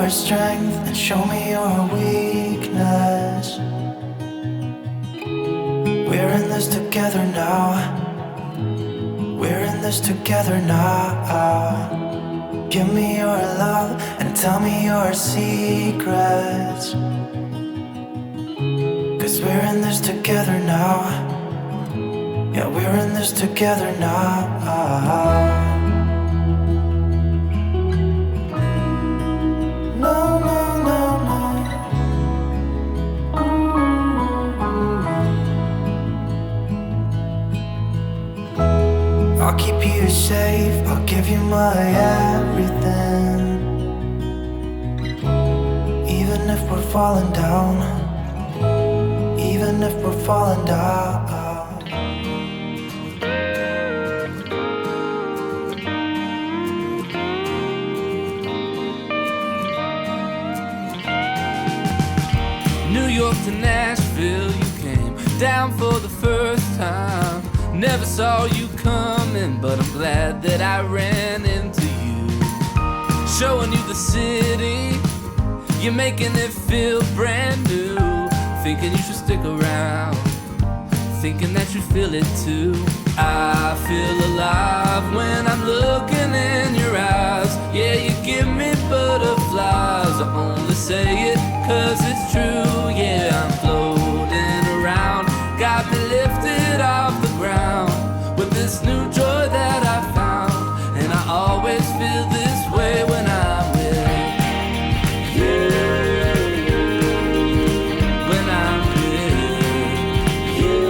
your strength and show me your weakness. We're in this together now. We're in this together now. Give me your love and tell me your secrets. 'Cause we're in this together now. Yeah, we're in this together now. No, no, no, no. I'll keep you safe, I'll give you my everything. Even if we're falling down, even if we're falling down. New York to Nashville, you came down for the first time. Never saw you coming, but I'm glad that I ran into you. Showing you the city, you're making it feel brand new. Thinking you should stick around, thinking that you feel it too. I feel alive when I'm looking in your eyes. Yeah, you give me butterflies. I only say it 'cause it's true. Yeah, I'm floating around, got me lifted off the ground with this new joy that I found. And I always feel this way when I'm with you. When I'm with you.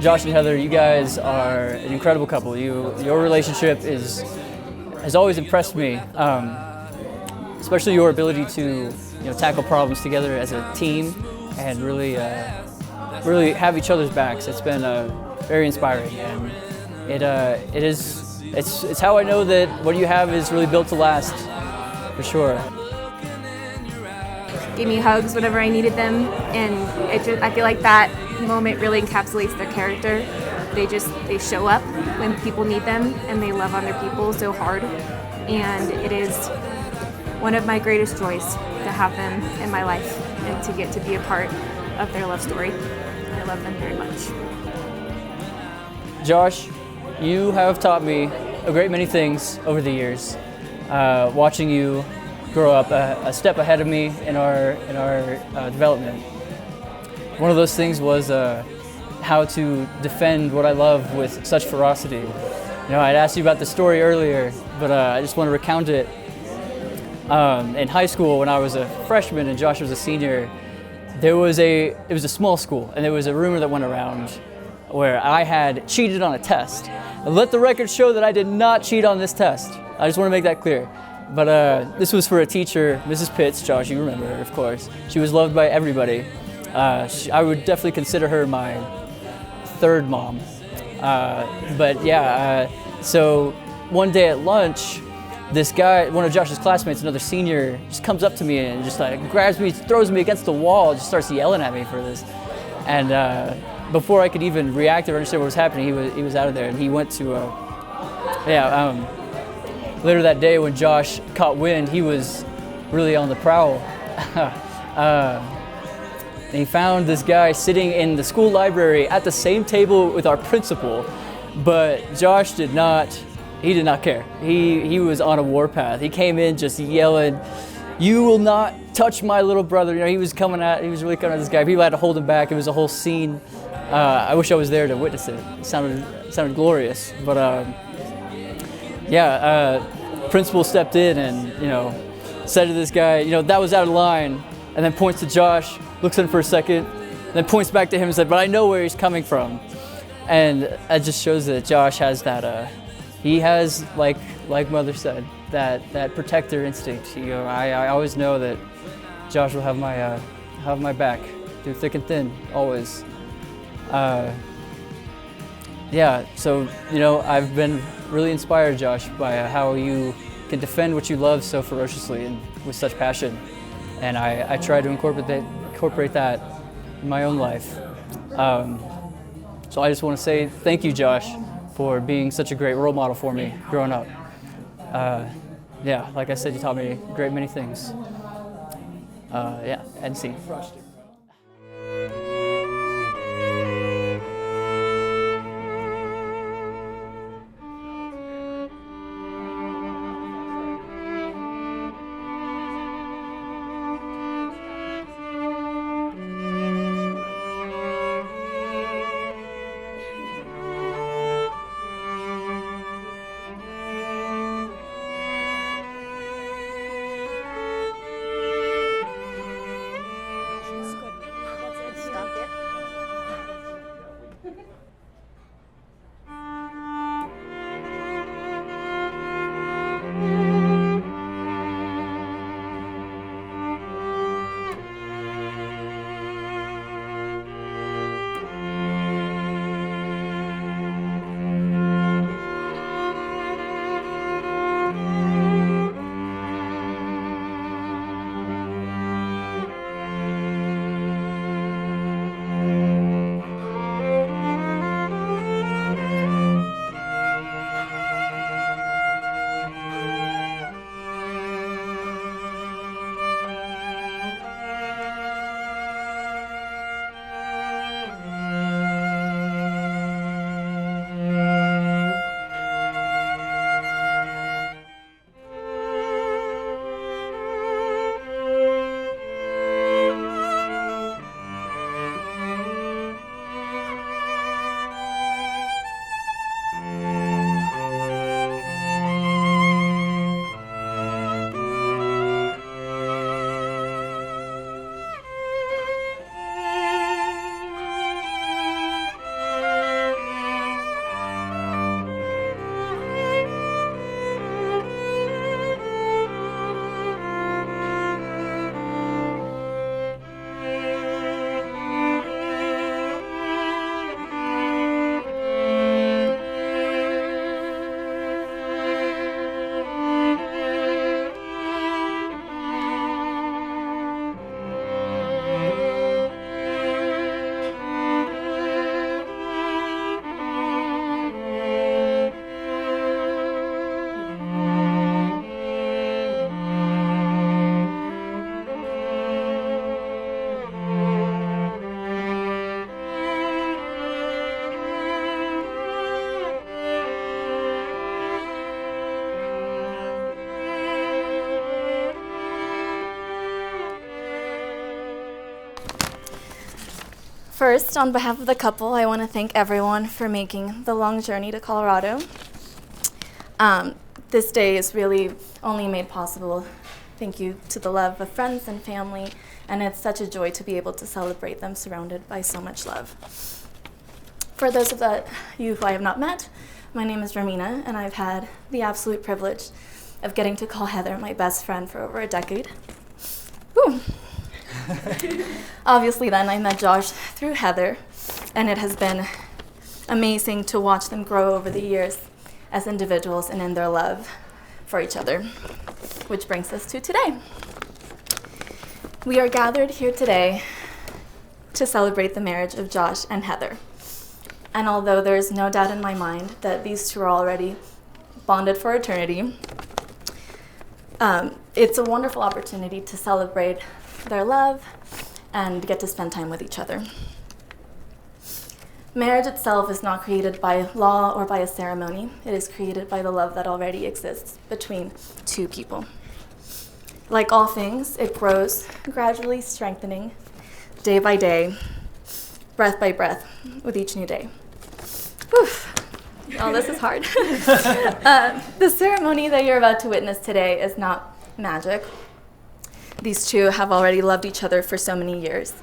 Josh and Heather, you guys are an incredible couple. Your relationship has always impressed me, especially your ability to tackle problems together as a team and really have each other's backs. It's been very inspiring, and it's how I know that what you have is really built to last, for sure. Gave me hugs whenever I needed them, and I feel like that moment really encapsulates their character. They show up when people need them, and they love other people so hard, and it is one of my greatest joys to have them in my life and to get to be a part of their love story. I love them very much. Josh, you have taught me a great many things over the years. Watching you grow up a step ahead of me in our development. One of those things was how to defend what I love with such ferocity. I'd asked you about the story earlier, but I just want to recount it. In high school, when I was a freshman and Josh was a senior, it was a small school, and there was a rumor that went around where I had cheated on a test. And let the record show that I did not cheat on this test. I just want to make that clear. But this was for a teacher, Mrs. Pitts. Josh, you remember her, of course. She was loved by everybody. I would definitely consider her my third mom. So one day at lunch, this guy, one of Josh's classmates, another senior, just comes up to me and just grabs me, throws me against the wall, just starts yelling at me for this. And before I could even react or understand what was happening, he was out of there, and he went to later that day when Josh caught wind, he was really on the prowl. And he found this guy sitting in the school library at the same table with our principal, but Josh did not care. He was on a warpath. He came in just yelling, "You will not touch my little brother." He was really coming at this guy. People had to hold him back. It was a whole scene. I wish I was there to witness it. It sounded glorious. But principal stepped in and said to this guy, that was out of line, and then points to Josh, looks at him for a second, then points back to him and said, "But I know where he's coming from." And that just shows that Josh has that. He has, like Mother said, that protector instinct. I always know that Josh will have my back through thick and thin, always. So I've been really inspired, Josh, by how you can defend what you love so ferociously and with such passion, and I try to incorporate that in my own life. So I just want to say thank you, Josh, for being such a great role model for me growing up. Yeah, like I said, you taught me a great many things. Yeah, and see. First, on behalf of the couple, I want to thank everyone for making the long journey to Colorado. This day is really only made possible thank you to the love of friends and family, and it's such a joy to be able to celebrate them surrounded by so much love. For those of you who I have not met, my name is Romina, and I've had the absolute privilege of getting to call Heather my best friend for over a decade. Woo. Obviously then I met Josh through Heather, and it has been amazing to watch them grow over the years as individuals and in their love for each other, which brings us to today. We are gathered here today to celebrate the marriage of Josh and Heather. And although there is no doubt in my mind that these two are already bonded for eternity, it's a wonderful opportunity to celebrate their love and get to spend time with each other. Marriage itself is not created by law or by a ceremony. It is created by the love that already exists between two people. Like all things, it grows, gradually strengthening, day by day, breath by breath, with each new day. Oof. Oh, this is hard. The ceremony that you're about to witness today is not magic. These two have already loved each other for so many years,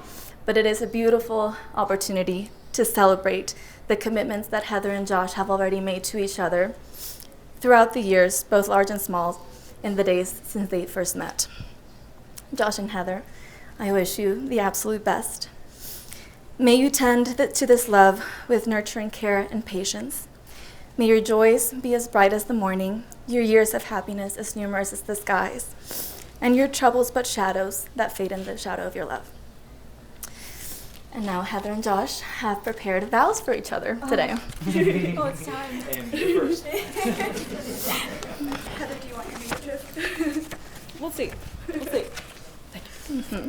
but it is a beautiful opportunity to celebrate the commitments that Heather and Josh have already made to each other throughout the years, both large and small, in the days since they first met. Josh and Heather, I wish you the absolute best. May you tend to this love with nurturing care and patience. May your joys be as bright as the morning, your years of happiness as numerous as the skies, and your troubles but shadows that fade in the shadow of your love. And now Heather and Josh have prepared vows for each other today. Oh, it's time. And you first. Heather, see. We'll see. Mm-hmm.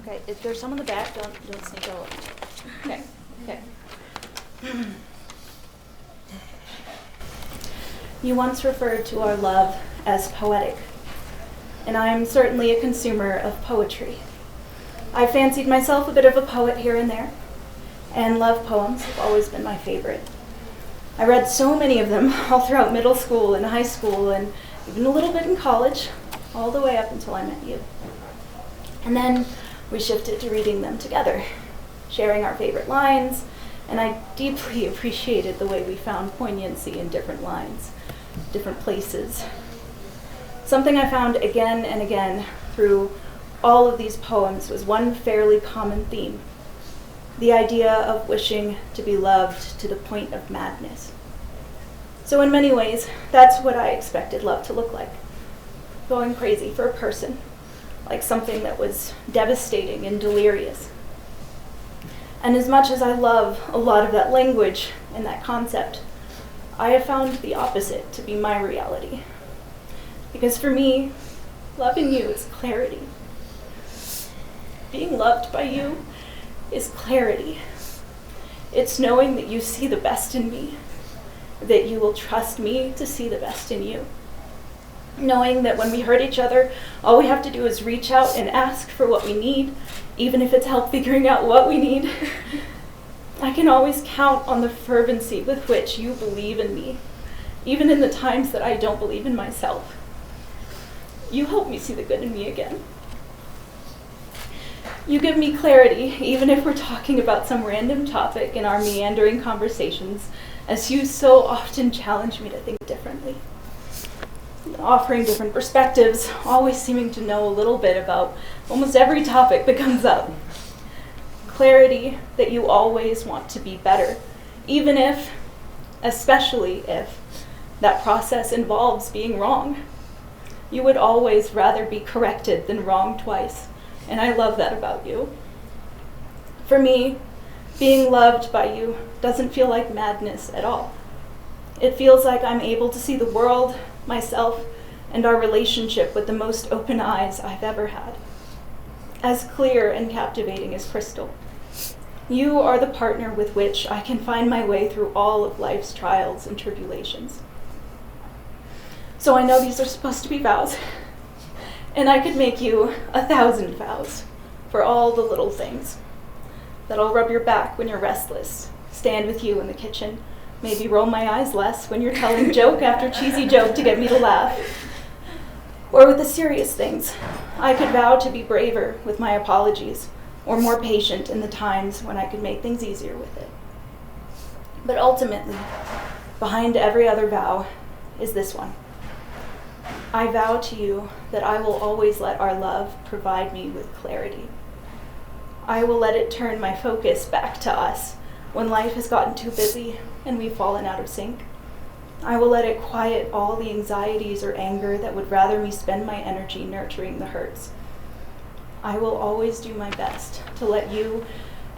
Okay, if there's some in the back, don't sneak over. Okay. You once referred to our love as poetic, and I am certainly a consumer of poetry. I fancied myself a bit of a poet here and there, and love poems have always been my favorite. I read so many of them all throughout middle school and high school, and even a little bit in college, all the way up until I met you. And then we shifted to reading them together, sharing our favorite lines, and I deeply appreciated the way we found poignancy in different lines, different places. Something I found again and again through all of these poems was one fairly common theme: the idea of wishing to be loved to the point of madness. So in many ways, that's what I expected love to look like. Going crazy for a person, like something that was devastating and delirious. And as much as I love a lot of that language and that concept, I have found the opposite to be my reality. Because for me, loving you is clarity. Being loved by you is clarity. It's knowing that you see the best in me, that you will trust me to see the best in you. Knowing that when we hurt each other, all we have to do is reach out and ask for what we need, even if it's help figuring out what we need. I can always count on the fervency with which you believe in me, even in the times that I don't believe in myself. You help me see the good in me again. You give me clarity, even if we're talking about some random topic in our meandering conversations, as you so often challenge me to think differently. Offering different perspectives, always seeming to know a little bit about almost every topic that comes up. Clarity that you always want to be better, even if, especially if, that process involves being wrong. You would always rather be corrected than wrong twice, and I love that about you. For me, being loved by you doesn't feel like madness at all. It feels like I'm able to see the world, myself, and our relationship with the most open eyes I've ever had. As clear and captivating as crystal. You are the partner with which I can find my way through all of life's trials and tribulations. So I know these are supposed to be vows, and I could make you 1,000 vows for all the little things. That I'll rub your back when you're restless, stand with you in the kitchen, maybe roll my eyes less when you're telling joke after cheesy joke to get me to laugh. Or with the serious things, I could vow to be braver with my apologies, or more patient in the times when I could make things easier with it. But ultimately, behind every other vow is this one. I vow to you that I will always let our love provide me with clarity. I will let it turn my focus back to us when life has gotten too busy and we've fallen out of sync. I will let it quiet all the anxieties or anger that would rather me spend my energy nurturing the hurts. I will always do my best to let you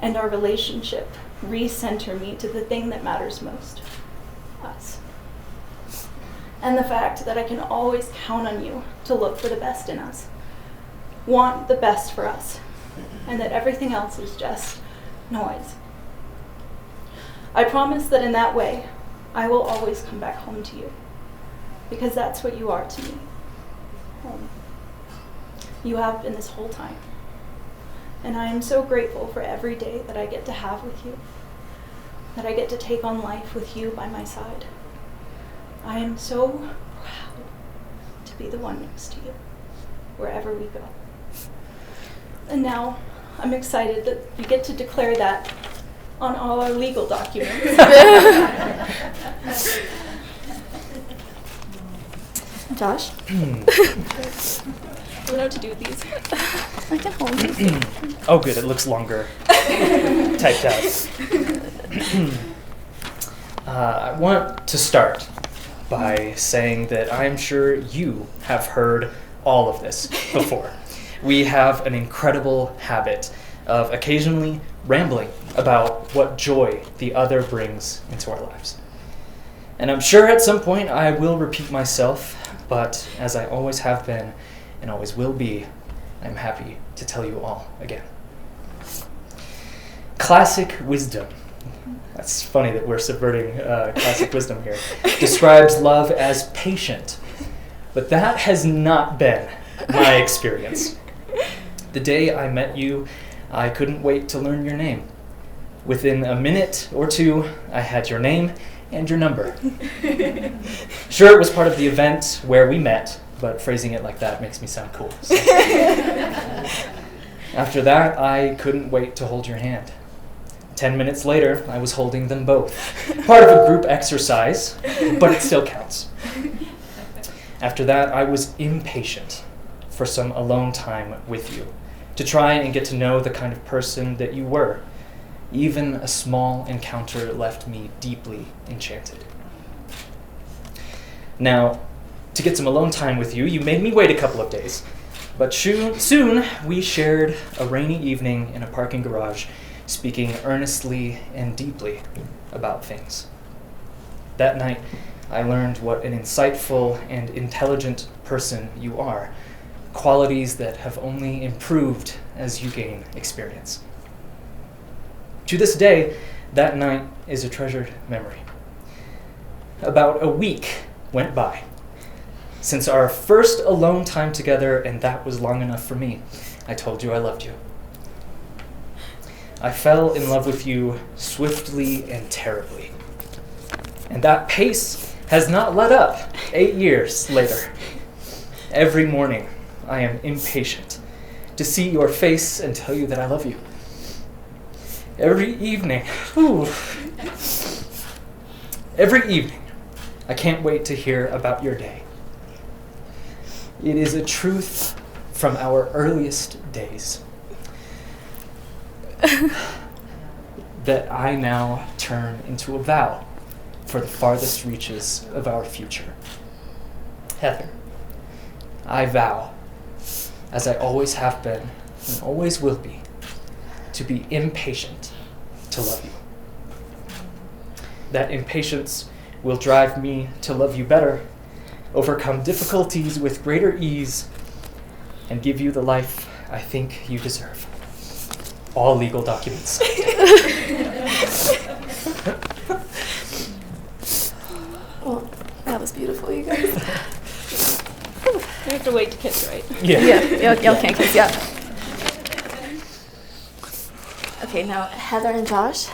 and our relationship recenter me to the thing that matters most, us. And the fact that I can always count on you to look for the best in us, want the best for us, and that everything else is just noise. I promise that in that way, I will always come back home to you, because that's what you are to me, home. You have been this whole time, and I am so grateful for every day that I get to have with you, that I get to take on life with you by my side. I am so proud to be the one next to you, wherever we go. And now, I'm excited that we get to declare that on all our legal documents. Josh? I don't know what to do with these. I can hold these. Oh, good. It looks longer. Typed out. I want to start by saying that I'm sure you have heard all of this before. We have an incredible habit of occasionally rambling about what joy the other brings into our lives. And I'm sure at some point I will repeat myself, but as I always have been, and always will be, I'm happy to tell you all again. Classic wisdom. That's funny that we're subverting classic wisdom here. Describes love as patient. But that has not been my experience. The day I met you, I couldn't wait to learn your name. Within a minute or two, I had your name and your number. Sure, it was part of the event where we met, but phrasing it like that makes me sound cool. So. After that, I couldn't wait to hold your hand. 10 minutes later, I was holding them both. Part of a group exercise, but it still counts. After that, I was impatient for some alone time with you, to try and get to know the kind of person that you were. Even a small encounter left me deeply enchanted. Now, to get some alone time with you, you made me wait a couple of days. But soon, we shared a rainy evening in a parking garage, speaking earnestly and deeply about things. That night, I learned what an insightful and intelligent person you are, qualities that have only improved as you gain experience. To this day, that night is a treasured memory. About a week went by since our first alone time together, and that was long enough for me. I told you I loved you. I fell in love with you swiftly and terribly. And that pace has not let up 8 years later. Every morning, I am impatient to see your face and tell you that I love you. Every evening, I can't wait to hear about your day. It is a truth from our earliest days that I now turn into a vow for the farthest reaches of our future. Heather, I vow, as I always have been and always will be, to be impatient to love you. That impatience will drive me to love you better, overcome difficulties with greater ease, and give you the life I think you deserve. All legal documents. Well, that was beautiful, you guys. We have to wait to kiss, right? Yeah. Y'all can't kiss yet. Okay, now Heather and Josh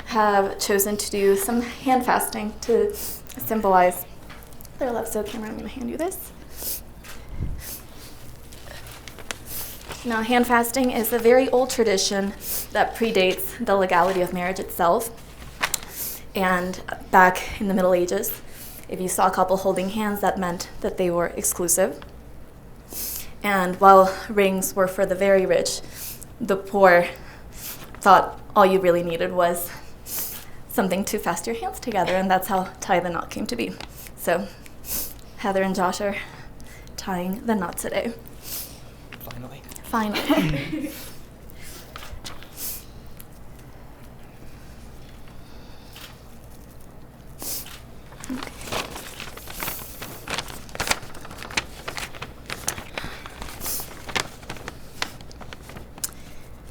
have chosen to do some hand fasting to symbolize their love. So, camera, I'm going to hand you this. Now, hand fasting is a very old tradition that predates the legality of marriage itself. And back in the Middle Ages, if you saw a couple holding hands, that meant that they were exclusive. And while rings were for the very rich, the poor thought all you really needed was something to fast your hands together, and that's how tie the knot came to be. So Heather and Josh are tying the knot today. Finally.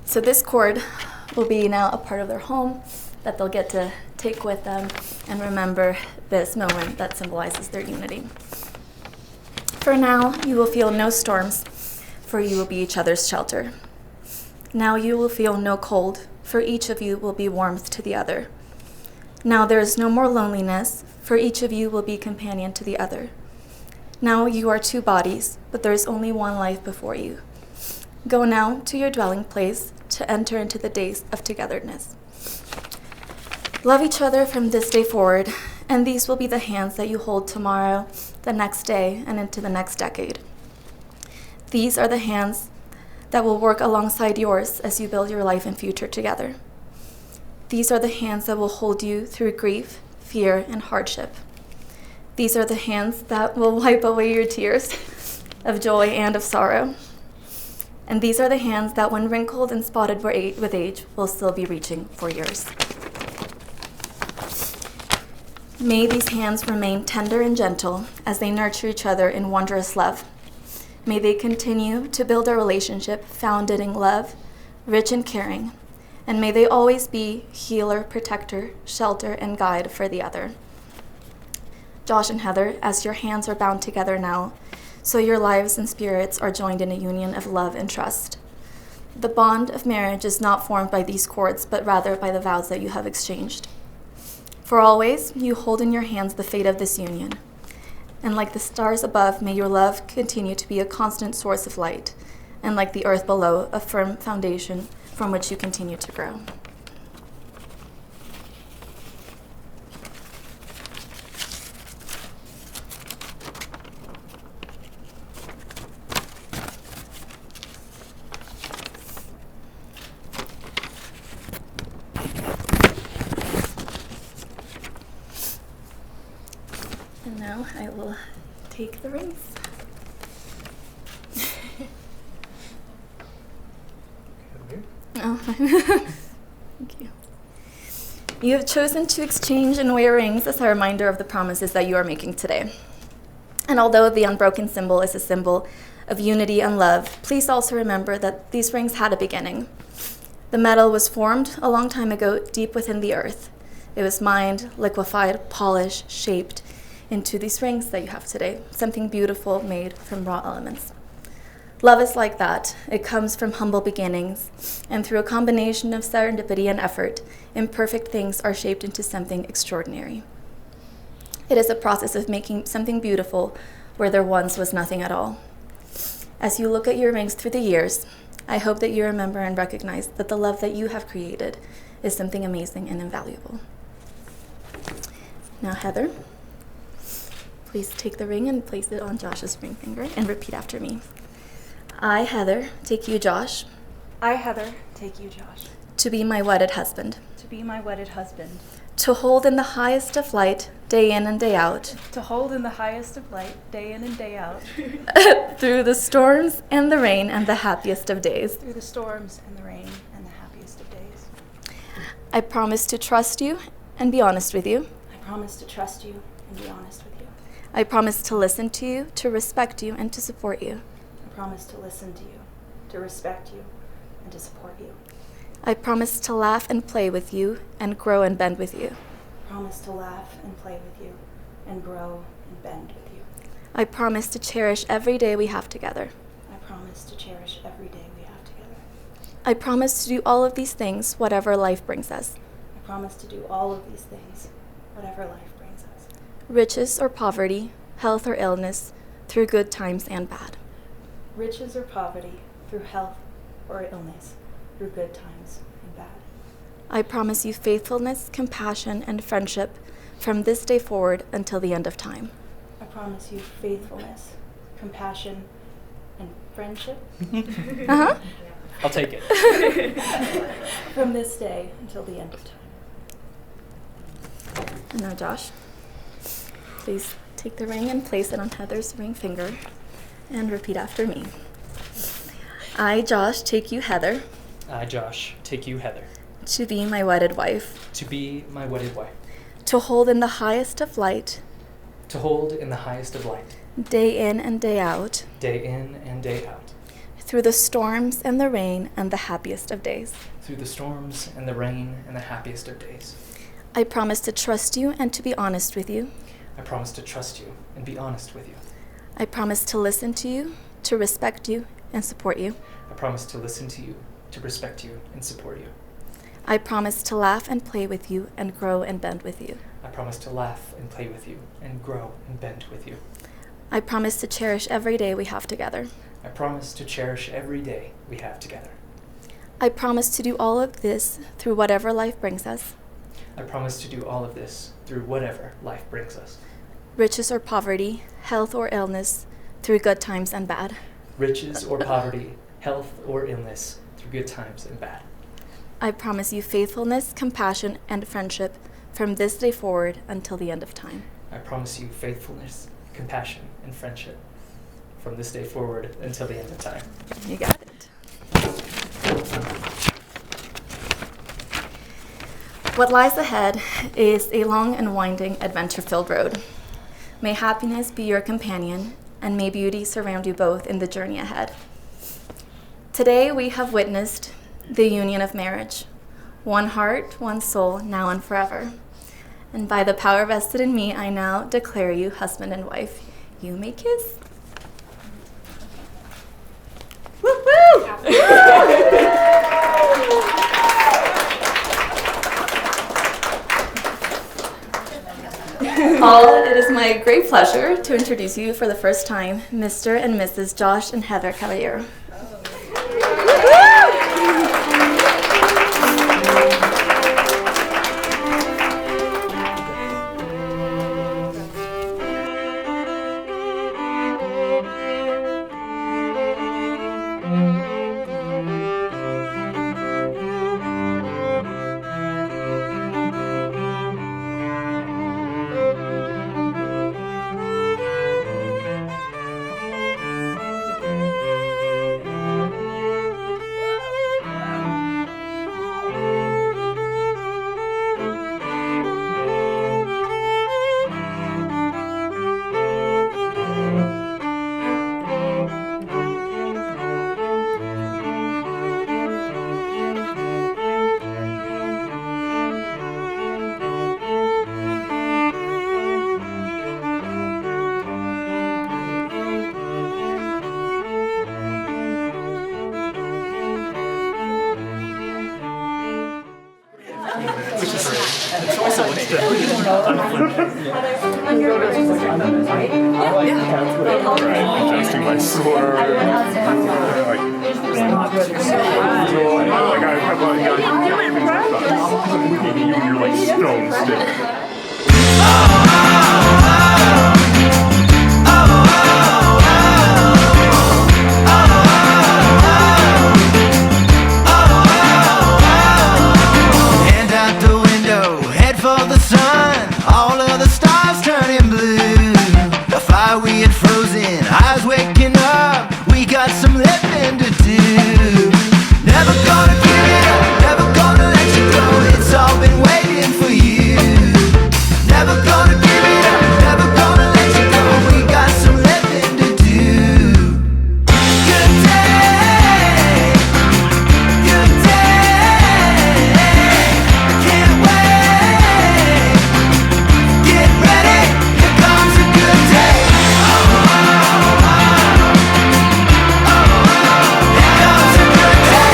So this cord will be now a part of their home that they'll get to take with them and remember this moment that symbolizes their unity. For now, you will feel no storms, for you will be each other's shelter. Now you will feel no cold, for each of you will be warmth to the other. Now there is no more loneliness, for each of you will be companion to the other. Now you are two bodies, but there is only one life before you. Go now to your dwelling place to enter into the days of togetherness. Love each other from this day forward, and these will be the hands that you hold tomorrow, the next day, and into the next decade. These are the hands that will work alongside yours as you build your life and future together. These are the hands that will hold you through grief, fear, and hardship. These are the hands that will wipe away your tears of joy and of sorrow. And these are the hands that, when wrinkled and spotted with age, will still be reaching for yours. May these hands remain tender and gentle as they nurture each other in wondrous love. May they continue to build a relationship founded in love, rich and caring, and may they always be healer, protector, shelter, and guide for the other. Josh and Heather, as your hands are bound together now, so your lives and spirits are joined in a union of love and trust. The bond of marriage is not formed by these cords, but rather by the vows that you have exchanged. For always, you hold in your hands the fate of this union. And like the stars above, may your love continue to be a constant source of light, and like the earth below, a firm foundation from which you continue to grow. And now I will take the rings. Oh, thank you. You have chosen to exchange and wear rings as a reminder of the promises that you are making today. And although the unbroken symbol is a symbol of unity and love, please also remember that these rings had a beginning. The metal was formed a long time ago deep within the earth. It was mined, liquefied, polished, shaped into these rings that you have today, something beautiful made from raw elements. Love is like that. It comes from humble beginnings, and through a combination of serendipity and effort, imperfect things are shaped into something extraordinary. It is a process of making something beautiful where there once was nothing at all. As you look at your rings through the years, I hope that you remember and recognize that the love that you have created is something amazing and invaluable. Now, Heather, please take the ring and place it on Josh's ring finger and repeat after me. I, Heather, take you, Josh, I, Heather, take you, Josh, to be my wedded husband, to be my wedded husband, to hold in the highest of light, day in and day out, to hold in the highest of light, day in and day out, through the storms and the rain and the happiest of days. through the storms and the rain and the happiest of days. I promise to trust you and be honest with you. I promise to trust you and be honest with you. I promise to listen to you, to respect you, and to support you. I promise to listen to you, to respect you, and to support you. I promise to laugh and play with you and grow and bend with you. I promise to laugh and play with you and grow and bend with you. I promise to cherish every day we have together. I promise to cherish every day we have together. I promise to do all of these things, whatever life brings us. I promise to do all of these things, whatever life brings us. Riches or poverty, health or illness, through good times and bad. Riches or poverty, through health or illness, through good times and bad. I promise you faithfulness, compassion, and friendship from this day forward until the end of time. I promise you faithfulness, compassion, and friendship Uh-huh. I'll take it. from this day until the end of time. And now, Josh, please take the ring and place it on Heather's ring finger and repeat after me. I, Josh, take you, Heather, I, Josh, take you, Heather, to be my wedded wife, to be my wedded wife, to hold in the highest of light, to hold in the highest of light, day in and day out, day in and day out, through the storms and the rain and the happiest of days. through the storms and the rain and the happiest of days. I promise to trust you and to be honest with you. I promise to trust you and be honest with you. I promise to listen to you, to respect you, and support you. I promise to listen to you, to respect you, and support you. I promise to laugh and play with you and grow and bend with you. I promise to laugh and play with you and grow and bend with you. I promise to cherish every day we have together. I promise to cherish every day we have together. I promise to do all of this through whatever life brings us. I promise to do all of this through whatever life brings us. Riches or poverty, health or illness, through good times and bad. Riches or poverty, health or illness, through good times and bad. I promise you faithfulness, compassion, and friendship from this day forward until the end of time. I promise you faithfulness, compassion, and friendship from this day forward until the end of time. You got it. What lies ahead is a long and winding adventure-filled road. May happiness be your companion, and may beauty surround you both in the journey ahead. Today we have witnessed the union of marriage, one heart, one soul, now and forever. And by the power vested in me, I now declare you husband and wife. You may kiss. Woo-woo! It is my great pleasure to introduce you for the first time, Mr. and Mrs. Josh and Heather Caballero. Adjusting my sword. You're like stone stiff. Hand out the window, head for the sun. All of the stars turning blue. The fire we had frozen, eyes waking up. We got some living to do. Never gonna give it up, never gonna let you go. It's all been waiting for you. Never gonna give it up, never gonna let you go. We got some living to do. Good day, good day. I can't wait. Get ready, here comes a good day. Here comes a good day.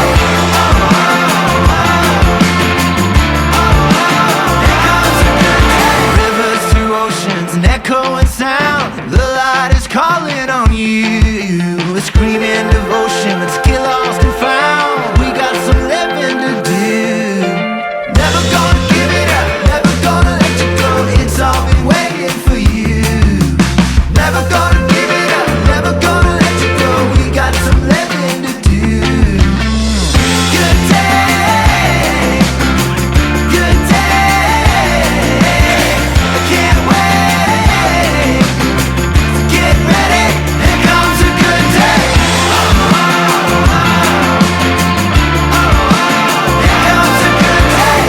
Here comes a good day. Rivers to oceans, an echo and sound. The light is calling on you. A screaming devotion, let's get lost and found. We got some living to do. Never gonna give it up, never gonna let you go. It's all been waiting for you. Never gonna give it up, never gonna let you go. We got some living to do. Good day, good day. I can't wait. Get ready, here comes a good day. Here comes a good day.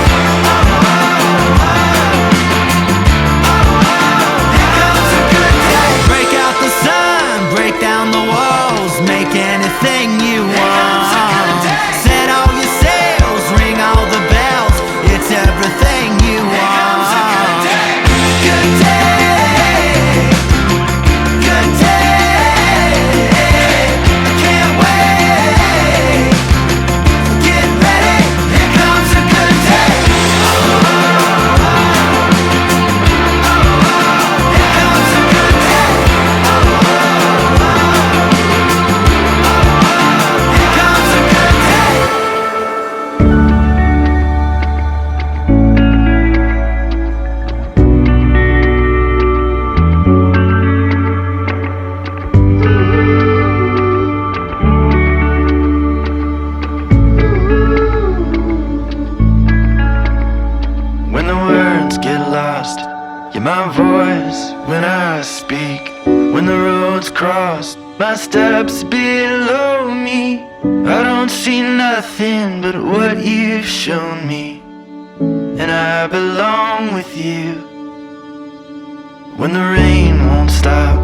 Here comes a good day. Break out the sun, break down the walls, make anything you want. Set all your sails, ring all the bells. It's everything you want. Good day, good day. I can't wait. Get ready, here comes a good day. Here comes a good day. Here comes a good day. When the words get lost, you're my voice when I speak. When the roads cross, my steps below me. I don't see nothing but what you've shown me, and I belong with you. When the rain won't stop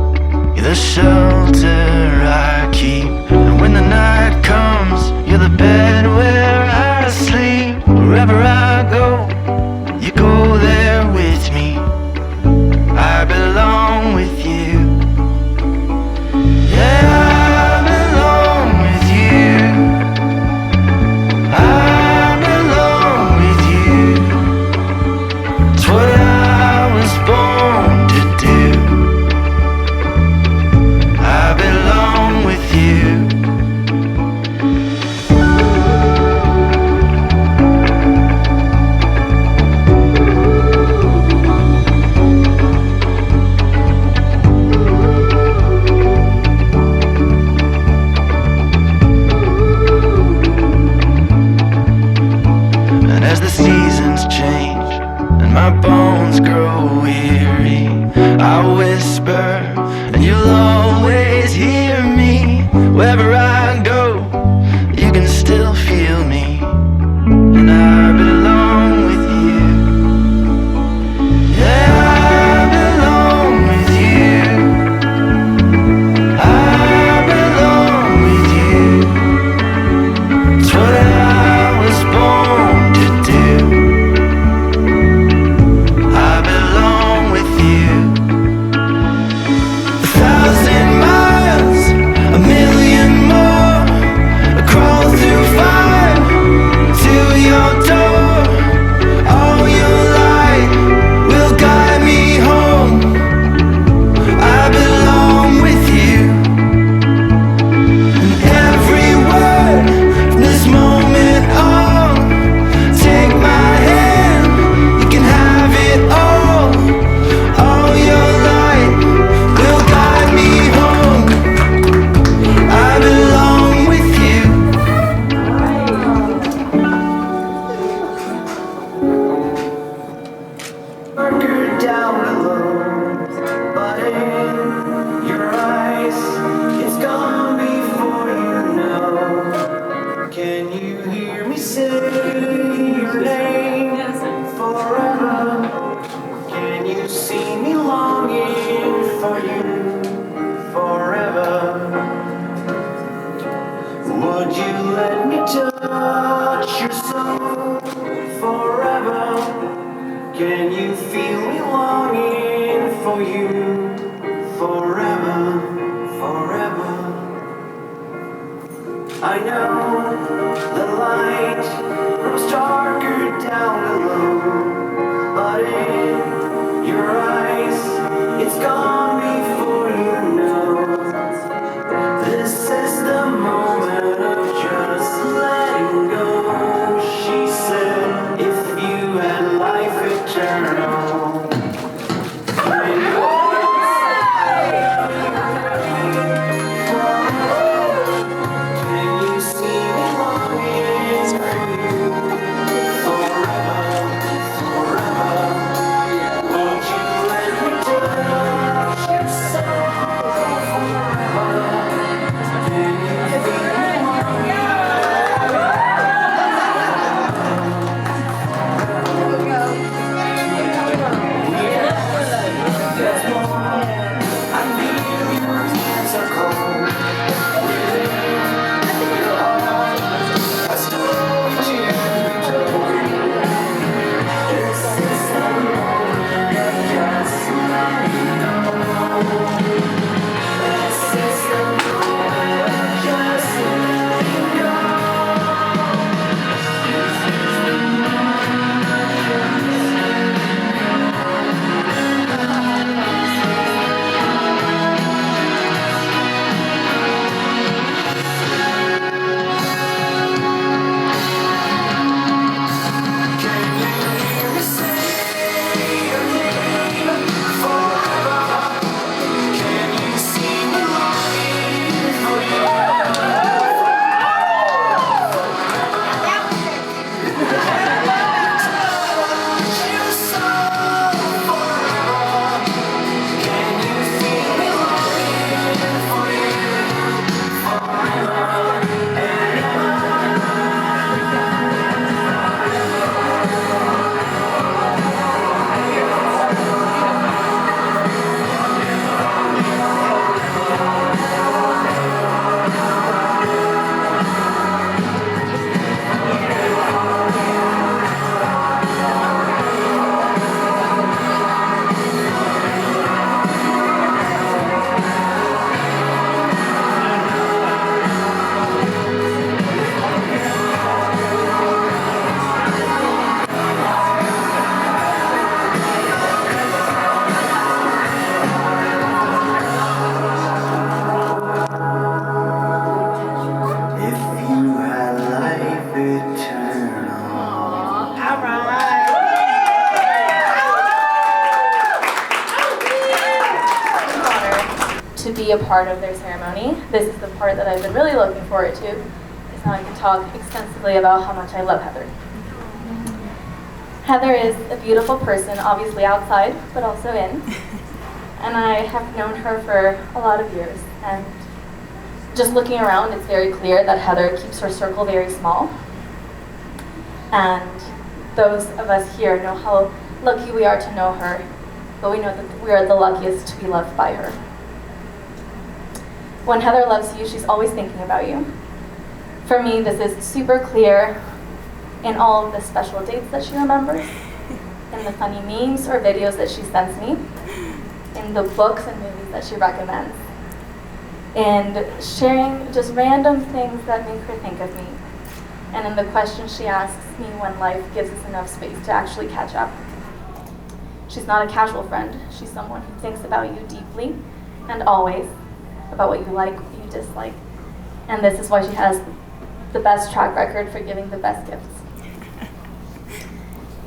You're the shelter I keep. And when the night comes, you're the bed where I sleep. Wherever I go, you go there with me. I belong with you. Yeah, I belong with you. I belong with you. It's what I was born to do. I belong with you. And as the seasons change and my bones grow weary, I whisper and you'll always hear me. Wherever I go, you can still feel me. And I belong with you. Yeah, I belong with you. I belong with you. It's what I was born to do. I belong with you. 1,000 miles, a million more, across through fire to your door. All your light will guide me home. I belong with you. And every word from this moment on, take my hand, you can have it all. All your light will guide me home. I belong with you. Darker down below, but in your eyes, it's gone before you know. Can you hear me say your name forever? Can you see me longing for you forever? Would you let me touch your soul forever? Can you feel me longing for you forever, forever? I know the light grows darker down below, but in your eyes, it's gone before you know. This is the moment of just letting go. She said, if you had life eternal. Can you see me longing for you forever, forever? Won't you let me touch a part of their ceremony. This is the part that I've been really looking forward to, because now I can talk extensively about how much I love Heather. Heather is a beautiful person, obviously outside, but also in. And I have known her for a lot of years. And just looking around, it's very clear that Heather keeps her circle very small. And those of us here know how lucky we are to know her, but we know that we are the luckiest to be loved by her. When Heather loves you, she's always thinking about you. For me, this is super clear in all of the special dates that she remembers, in the funny memes or videos that she sends me, in the books and movies that she recommends, and sharing just random things that make her think of me, and in the questions she asks me when life gives us enough space to actually catch up. She's not a casual friend. She's someone who thinks about you deeply and always, about what you like, what you dislike. And this is why she has the best track record for giving the best gifts.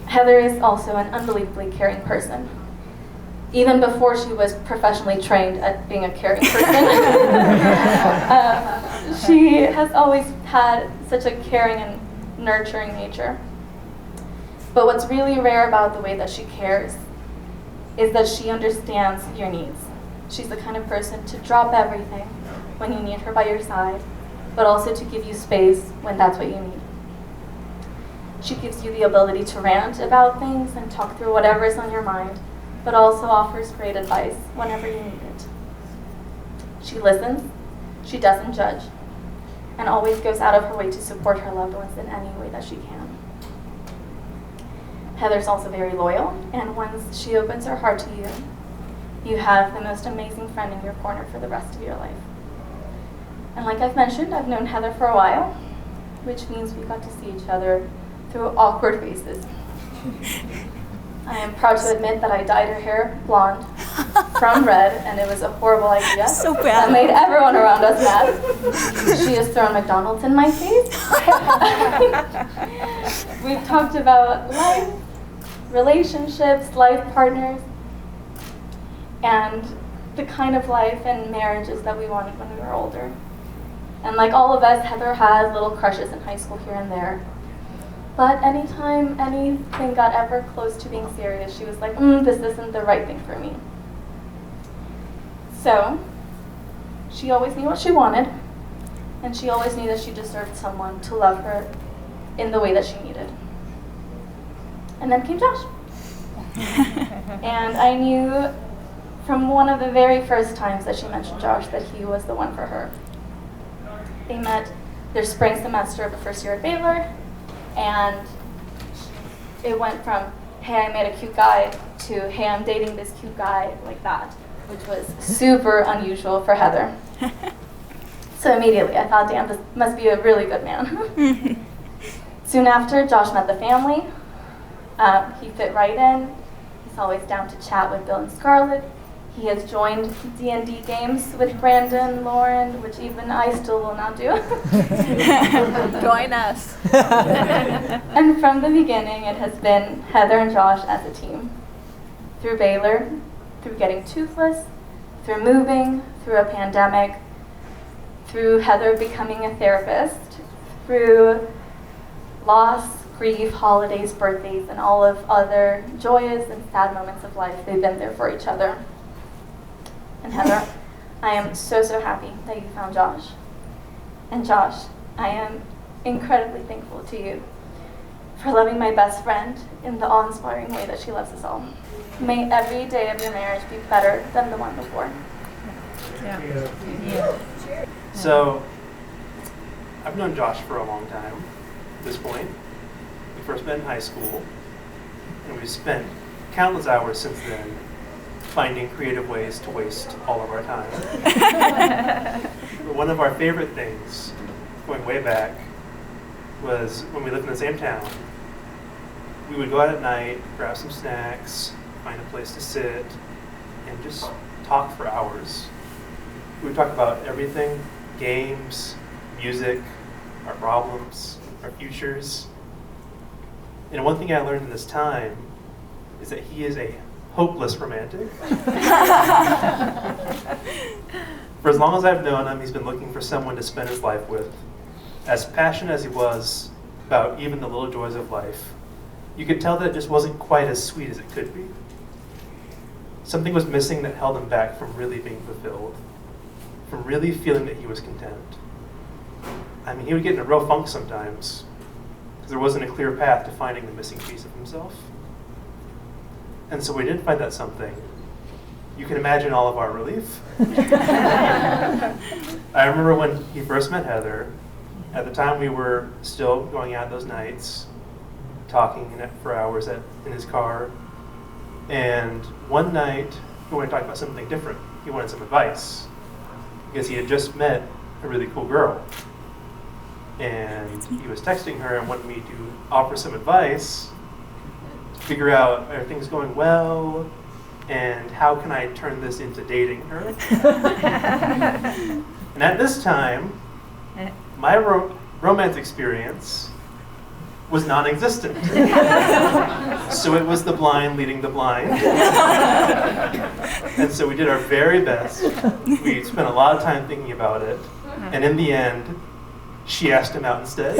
Heather is also an unbelievably caring person. Even before she was professionally trained at being a caring person, she has always had such a caring and nurturing nature. But what's really rare about the way that she cares is that she understands your needs. She's the kind of person to drop everything when you need her by your side, but also to give you space when that's what you need. She gives you the ability to rant about things and talk through whatever is on your mind, but also offers great advice whenever you need it. She listens, she doesn't judge, and always goes out of her way to support her loved ones in any way that she can. Heather's also very loyal, and once she opens her heart to you, you have the most amazing friend in your corner for the rest of your life. And like I've mentioned, I've known Heather for a while, which means we got to see each other through awkward phases. I am proud to admit that I dyed her hair blonde from red, and it was a horrible idea. So bad. That made everyone around us mad. She has thrown McDonald's in my face. We've talked about life, relationships, life partners, and the kind of life and marriages that we wanted when we were older. And like all of us, Heather had little crushes in high school here and there. But anytime anything got ever close to being serious, she was like, this isn't the right thing for me. So, she always knew what she wanted, and she always knew that she deserved someone to love her in the way that she needed. And then came Josh. And I knew from one of the very first times that she mentioned Josh that he was the one for her. They met their spring semester of the first year at Vail, and it went from, hey, I met a cute guy, to, hey, I'm dating this cute guy, like that, which was super unusual for Heather. So immediately I thought, damn, this must be a really good man. Soon after, Josh met the family. He fit right in. He's always down to chat with Bill and Scarlett. He has joined D&D games with Brandon, Lauren, which even I still will not do. Join us. And from the beginning, it has been Heather and Josh as a team. Through Baylor, through getting toothless, through moving, through a pandemic, through Heather becoming a therapist, through loss, grief, holidays, birthdays, and all of other joyous and sad moments of life, they've been there for each other. And Heather, I am so, so happy that you found Josh. And Josh, I am incredibly thankful to you for loving my best friend in the awe-inspiring way that she loves us all. May every day of your marriage be better than the one before. So, I've known Josh for a long time at this point. We first met in high school, and we've spent countless hours since then finding creative ways to waste all of our time. But one of our favorite things, going way back, was when we lived in the same town. We would go out at night, grab some snacks, find a place to sit, and just talk for hours. We would talk about everything, games, music, our problems, our futures. And one thing I learned in this time is that he is a hopeless romantic. For as long as I've known him, he's been looking for someone to spend his life with. As passionate as he was about even the little joys of life, you could tell that it just wasn't quite as sweet as it could be. Something was missing that held him back from really being fulfilled, from really feeling that he was content. I mean, he would get in a real funk sometimes, because there wasn't a clear path to finding the missing piece of himself. And so we did find that something. You can imagine all of our relief. I remember when he first met Heather. At the time, we were still going out those nights, talking for hours in his car. And one night, he wanted to talk about something different. He wanted some advice, because he had just met a really cool girl. And he was texting her and wanted me to offer some advice to figure out, are things going well? And how can I turn this into dating her? And at this time, my romance experience was non-existent. So it was the blind leading the blind. And so we did our very best. We spent a lot of time thinking about it. And in the end, she asked him out instead.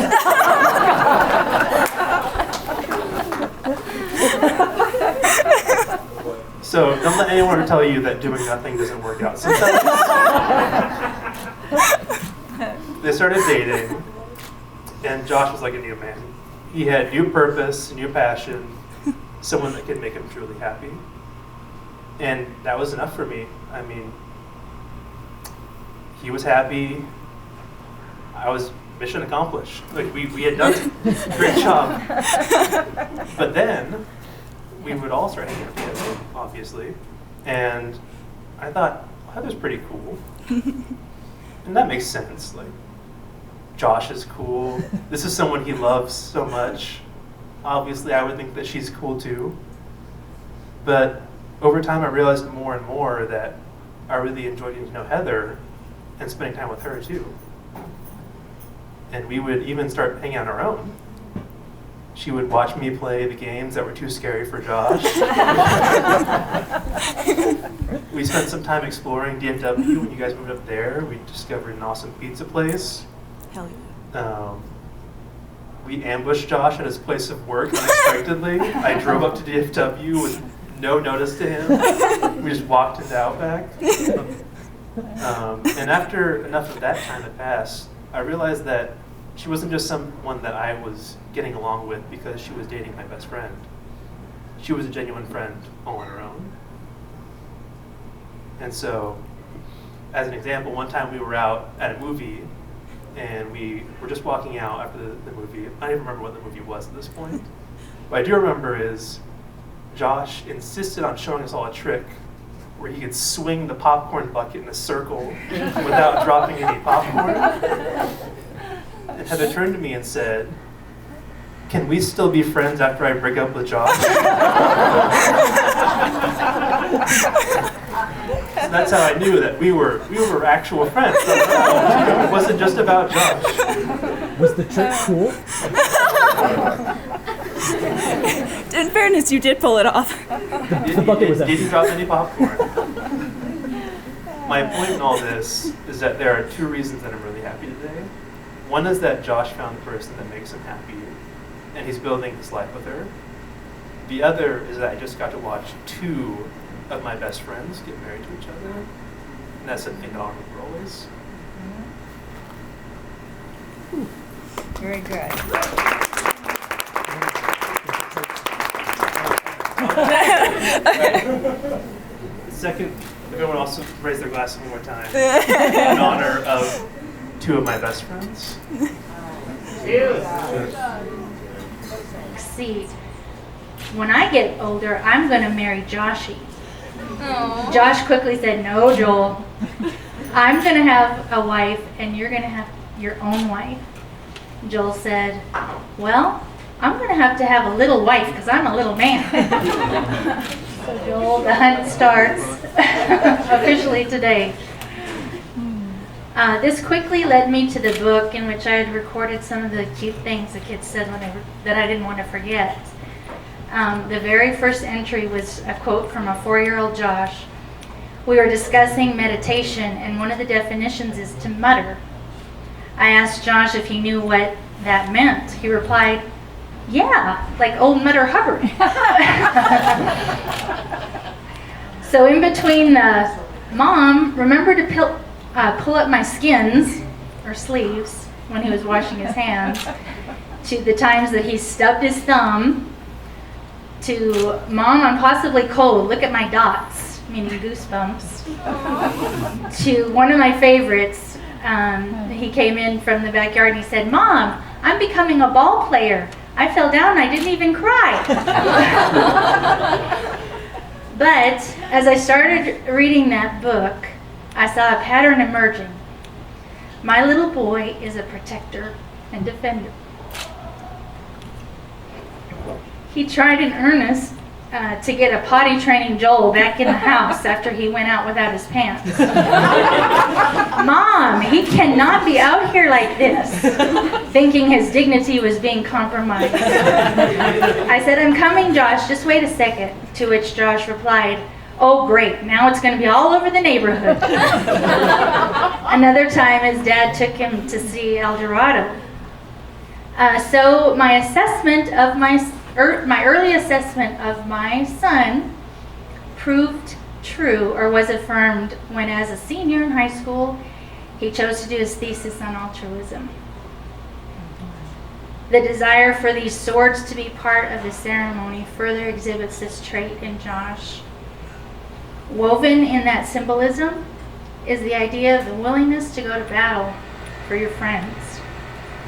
So don't let anyone tell you that doing nothing doesn't work out. Sometimes they started dating, and Josh was like a new man. He had new purpose, new passion, someone that could make him truly happy. And that was enough for me. I mean, he was happy. I was mission accomplished. Like we had done a great job. But then we would all start hanging out together, obviously. And I thought, well, Heather's pretty cool. And that makes sense. Like, Josh is cool. This is someone he loves so much. Obviously, I would think that she's cool too. But over time, I realized more and more that I really enjoyed getting to know Heather and spending time with her too. And we would even start hanging out on our own. She would watch me play the games that were too scary for Josh. We spent some time exploring DFW. When you guys moved up there, we discovered an awesome pizza place. Hell yeah. We ambushed Josh at his place of work unexpectedly. I drove up to DFW with no notice to him. We just walked into Outback. And after enough of that time had passed, I realized that she wasn't just someone that I was getting along with because she was dating my best friend. She was a genuine friend all on her own. And so, as an example, one time we were out at a movie and we were just walking out after the movie. I don't even remember what the movie was at this point. What I do remember is Josh insisted on showing us all a trick where he could swing the popcorn bucket in a circle without dropping any popcorn. And Heather turned to me and said, "Can we still be friends after I break up with Josh?" So that's how I knew that we were actual friends. It wasn't just about Josh. Was the trick cool? In fairness, you did pull it off. The bucket was empty. Didn't drop any popcorn. My point in all this is that there are two reasons that I'm really happy today. One is that Josh found the person that makes him happy, and he's building his life with her. The other is that I just got to watch two of my best friends get married to each other, and that's something that I'll remember always. Very good. Second, everyone also raise their glass one more time in honor of two of my best friends. See, when I get older, I'm going to marry Joshy. Josh quickly said, "No, Joel. I'm going to have a wife, and you're going to have your own wife." Joel said, "Well, I'm going to have a little wife because I'm a little man." So Joel, the hunt starts officially today. This quickly led me to the book in which I had recorded some of the cute things the kids said that I didn't want to forget. The very first entry was a quote from a 4-year-old Josh. We were discussing meditation, and one of the definitions is to mutter. I asked Josh if he knew what that meant. He replied, yeah, like old Mutter Hubbard. So in between the Mom, remember to pull up my skins, or sleeves, when he was washing his hands, to the times that he stubbed his thumb, to Mom, I'm possibly cold, look at my dots, meaning goosebumps, to one of my favorites, he came in from the backyard and he said, Mom, I'm becoming a ball player. I fell down, I didn't even cry. But as I started reading that book, I saw a pattern emerging. My little boy is a protector and defender. He tried in earnest to get a potty training Joel back in the house after he went out without his pants. Mom, he cannot be out here like this, thinking his dignity was being compromised. I said, I'm coming, Josh, just wait a second. To which Josh replied, oh great, now it's going to be all over the neighborhood. Another time his dad took him to see El Dorado. So my assessment of my early assessment of my son proved true, or was affirmed, when as a senior in high school, he chose to do his thesis on altruism. The desire for these swords to be part of the ceremony further exhibits this trait in Josh. Woven in that symbolism is the idea of the willingness to go to battle for your friends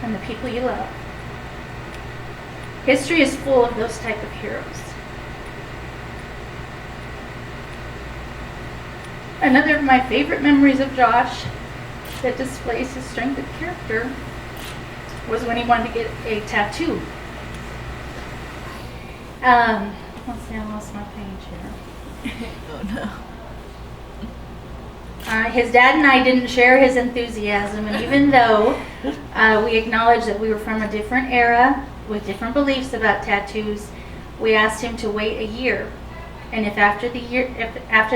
and the people you love. History is full of those type of heroes. Another of my favorite memories of Josh that displays his strength of character was when he wanted to get a tattoo. Let's see, I lost my page here. Oh no. His dad and I didn't share his enthusiasm, and even though we acknowledged that we were from a different era with different beliefs about tattoos, we asked him to wait a year. And if after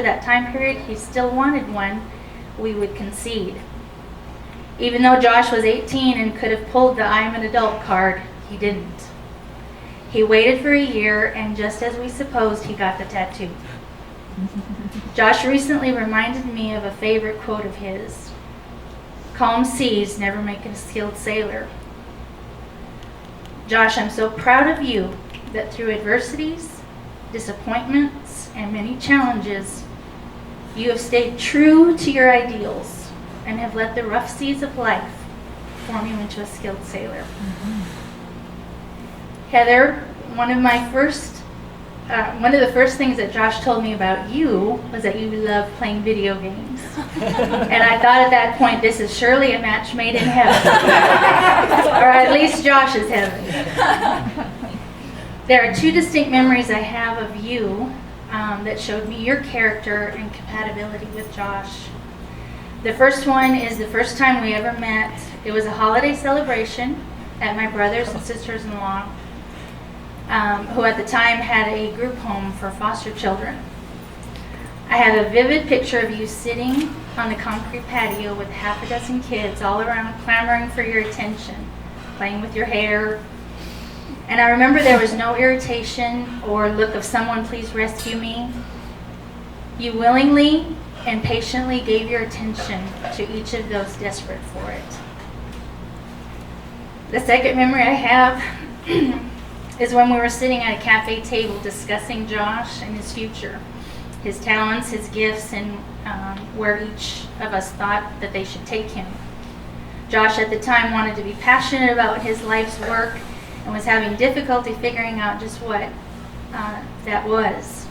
that time period he still wanted one, we would concede. Even though Josh was 18 and could have pulled the I'm an adult card, he didn't. He waited for a year, and just as we supposed, he got the tattoo. Josh recently reminded me of a favorite quote of his. Calm seas never make a skilled sailor. Josh, I'm so proud of you that through adversities, disappointments, and many challenges, you have stayed true to your ideals and have let the rough seas of life form you into a skilled sailor. Mm-hmm. Heather, one of the first things that Josh told me about you was that you love playing video games. And I thought at that point, this is surely a match made in heaven. Or at least Josh's heaven. There are two distinct memories I have of you that showed me your character and compatibility with Josh. The first one is the first time we ever met. It was a holiday celebration at my brother's and sisters-in-law, who at the time had a group home for foster children. I have a vivid picture of you sitting on the concrete patio with half a dozen kids all around clamoring for your attention, playing with your hair. And I remember there was no irritation or look of someone please rescue me. You willingly and patiently gave your attention to each of those desperate for it. The second memory I have is when we were sitting at a cafe table discussing Josh and his future, his talents, his gifts, and where each of us thought that they should take him. Josh at the time wanted to be passionate about his life's work and was having difficulty figuring out just what that was.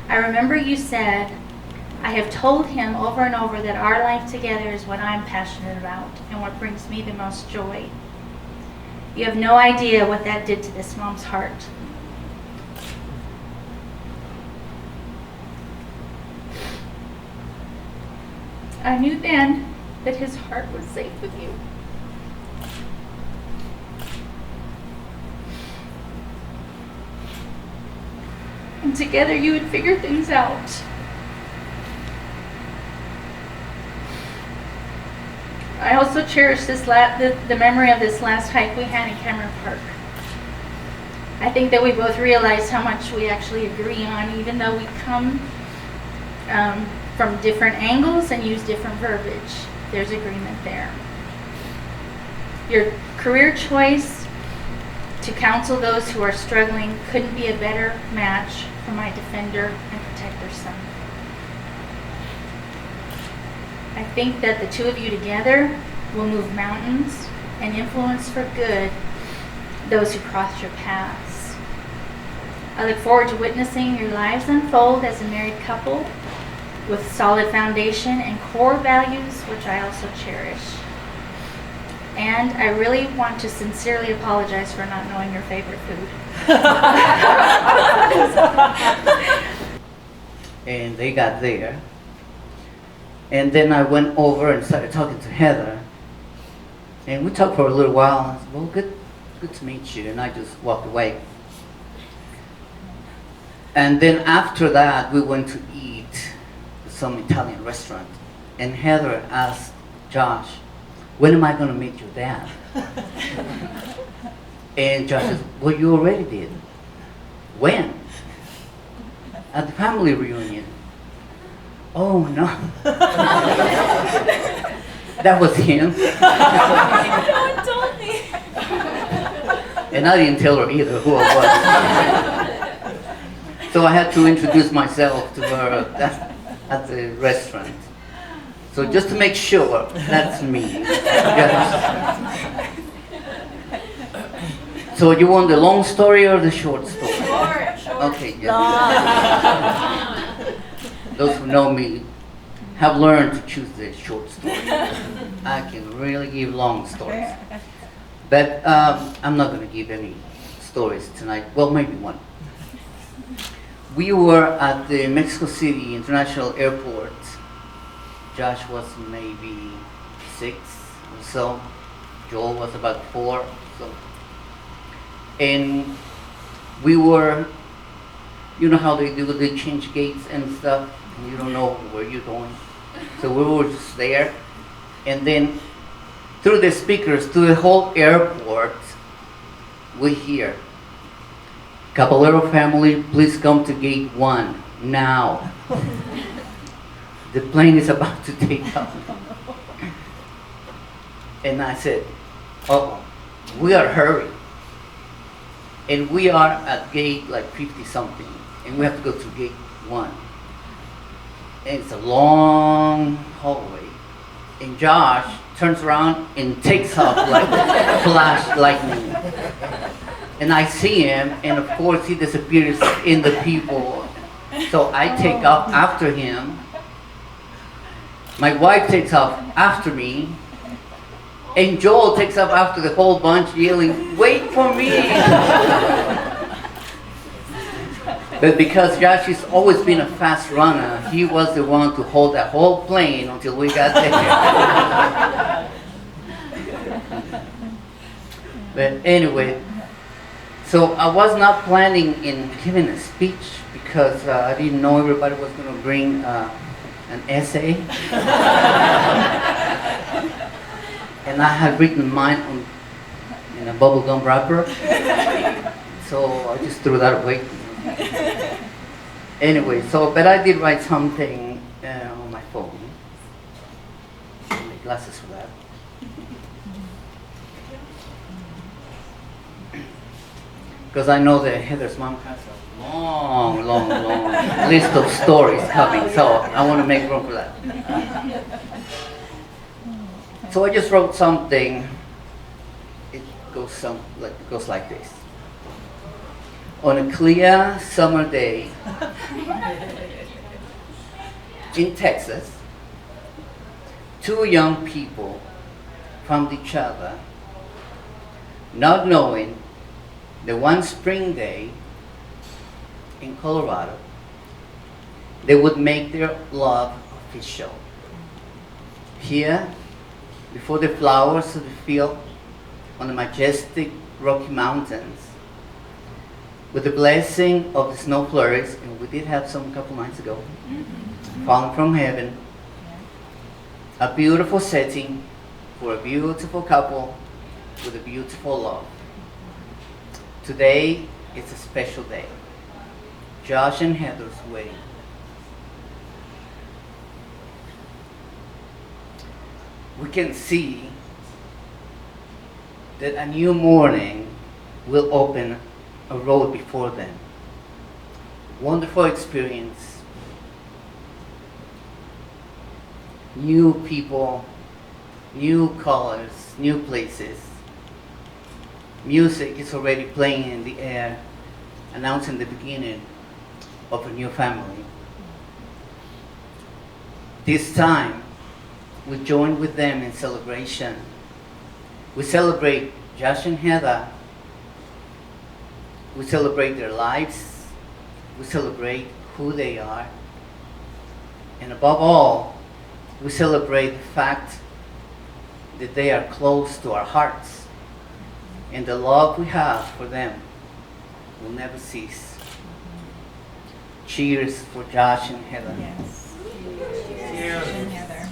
I remember you said, I have told him over and over that our life together is what I'm passionate about and what brings me the most joy. You have no idea what that did to this mom's heart. I knew then that his heart was safe with you. And together you would figure things out. I also cherish the memory of this last hike we had in Cameron Park. I think that we both realized how much we actually agree on, even though we come from different angles and use different verbiage. There's agreement there. Your career choice to counsel those who are struggling couldn't be a better match for my defender and protector son. I think that the two of you together will move mountains and influence for good those who cross your paths. I look forward to witnessing your lives unfold as a married couple with solid foundation and core values, which I also cherish. And I really want to sincerely apologize for not knowing your favorite food. And they got there. And then I went over and started talking to Heather. And we talked for a little while. I said, well, good to meet you. And I just walked away. And then after that, we went to eat at some Italian restaurant. And Heather asked Josh, when am I going to meet your dad? And Josh says, well, you already did. When? At the family reunion. Oh, no. That was him. No one told me. And I didn't tell her either who I was. So I had to introduce myself to her at the restaurant. So just to make sure, that's me. Yes. So you want the long story or the short story? Short. Okay, yes. Those who know me have learned to choose the short story. I can really give long stories. But I'm not going to give any stories tonight. Well, maybe one. We were at the Mexico City International Airport. Josh was maybe 6 or so. Joel was about 4. So, and we were, you know how they do, they change gates and stuff, and you don't know where you're going. So we were just there, and then through the speakers to the whole airport, we hear, Caballero family, please come to gate 1 now. The plane is about to take off. And I said, uh-oh, we are hurrying. And we are at gate like 50 something, and we have to go to gate 1. And it's a long hallway. And Josh turns around and takes off like flash lightning. And I see him, and of course he disappears in the people. So I take off after him. My wife takes off after me. And Joel takes off after the whole bunch yelling, wait for me! But because Josh has always been a fast runner, he was the one to hold that whole plane until we got there. But anyway, so I was not planning in giving a speech because I didn't know everybody was going to bring an essay. And I had written mine in a bubblegum wrapper. So I just threw that away. Anyway, but I did write something on my phone. My glasses for that. Because I know that Heather's mom has a long list of stories coming, so I want to make room for that. So I just wrote something. It goes like this. On a clear summer day in Texas, 2 young people found each other, not knowing that one spring day in Colorado, they would make their love official. Here, before the flowers of the field, on the majestic Rocky Mountains, with the blessing of the snow flurries, and we did have some a couple nights ago, falling from heaven, a beautiful setting, for a beautiful couple with a beautiful love. Today is a special day. Josh and Heather's wedding. We can see that a new morning will open a road before them. Wonderful experience. New people, new colors, new places. Music is already playing in the air, announcing the beginning of a new family. This time, we join with them in celebration. We celebrate Josh and Heather. We celebrate their lives. We celebrate who they are. And above all, we celebrate the fact that they are close to our hearts. And the love we have for them will never cease. Cheers for Josh and Heather. Yes. Cheers. And Heather.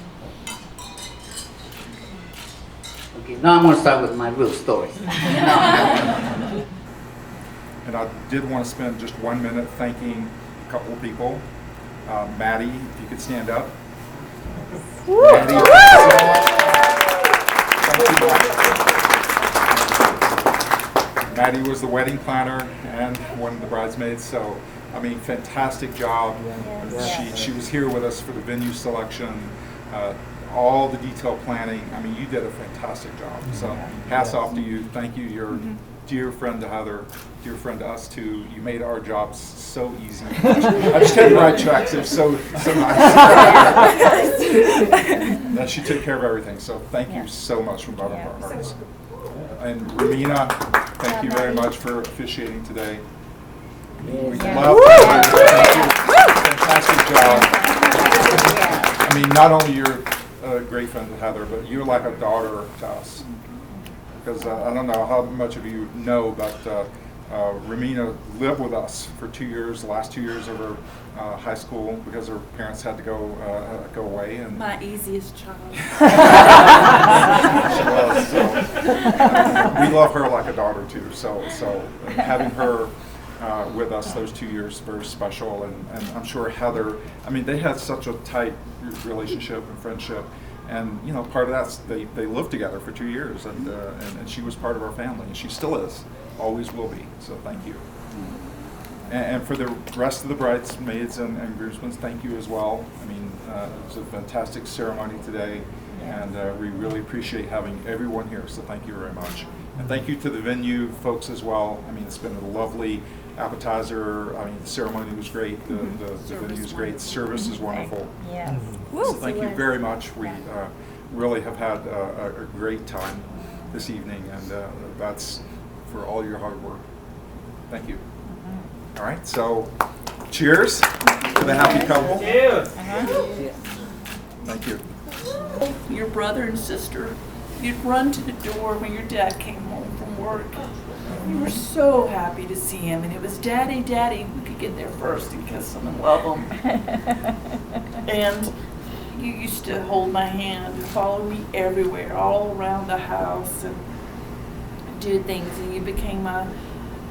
Okay, now I'm going to start with my real story. And I did want to spend just 1 minute thanking a couple of people. Maddie, if you could stand up. Maddie, thank you. Maddie was the wedding planner and one of the bridesmaids, so I mean, fantastic job. She was here with us for the venue selection, all the detailed planning. I mean, you did a fantastic job. So hats off to you. Thank you. You're a dear friend to Heather, dear friend to us too. You made our jobs so easy. I just had to write checks. It was so nice. And she took care of everything. So thank you so much from the bottom of our hearts. And Ramina, thank you very much for officiating today. We love it. Fantastic job. I mean, not only you're a great friend to Heather, but you're like a daughter to us. Because I don't know how much of you know, but Ramina lived with us for 2 years, the last 2 years of her high school, because her parents had to go away. And my easiest child. She was. So, we love her like a daughter too. So having her with us those 2 years very special, and I'm sure Heather. I mean, they had such a tight relationship and friendship. And you know, part of that's they lived together for 2 years, and she was part of our family, and she still is, always will be. So thank you. And for the rest of the bridesmaids and groomsmen, thank you as well. I mean, it was a fantastic ceremony today, and we really appreciate having everyone here. So thank you very much, and thank you to the venue folks as well. I mean, it's been a lovely appetizer. I mean, the ceremony was great. The venue was great. Service is wonderful. Yes. So thank you very much. We really have had a great time this evening, and that's for all your hard work. Thank you. All right, so cheers to the happy couple. Thank you. Your brother and sister, you'd run to the door when your dad came home from work. You were so happy to see him, and it was Daddy, Daddy. We could get there first and kiss him and love him. And you used to hold my hand and follow me everywhere, all around the house, and do things. And you became my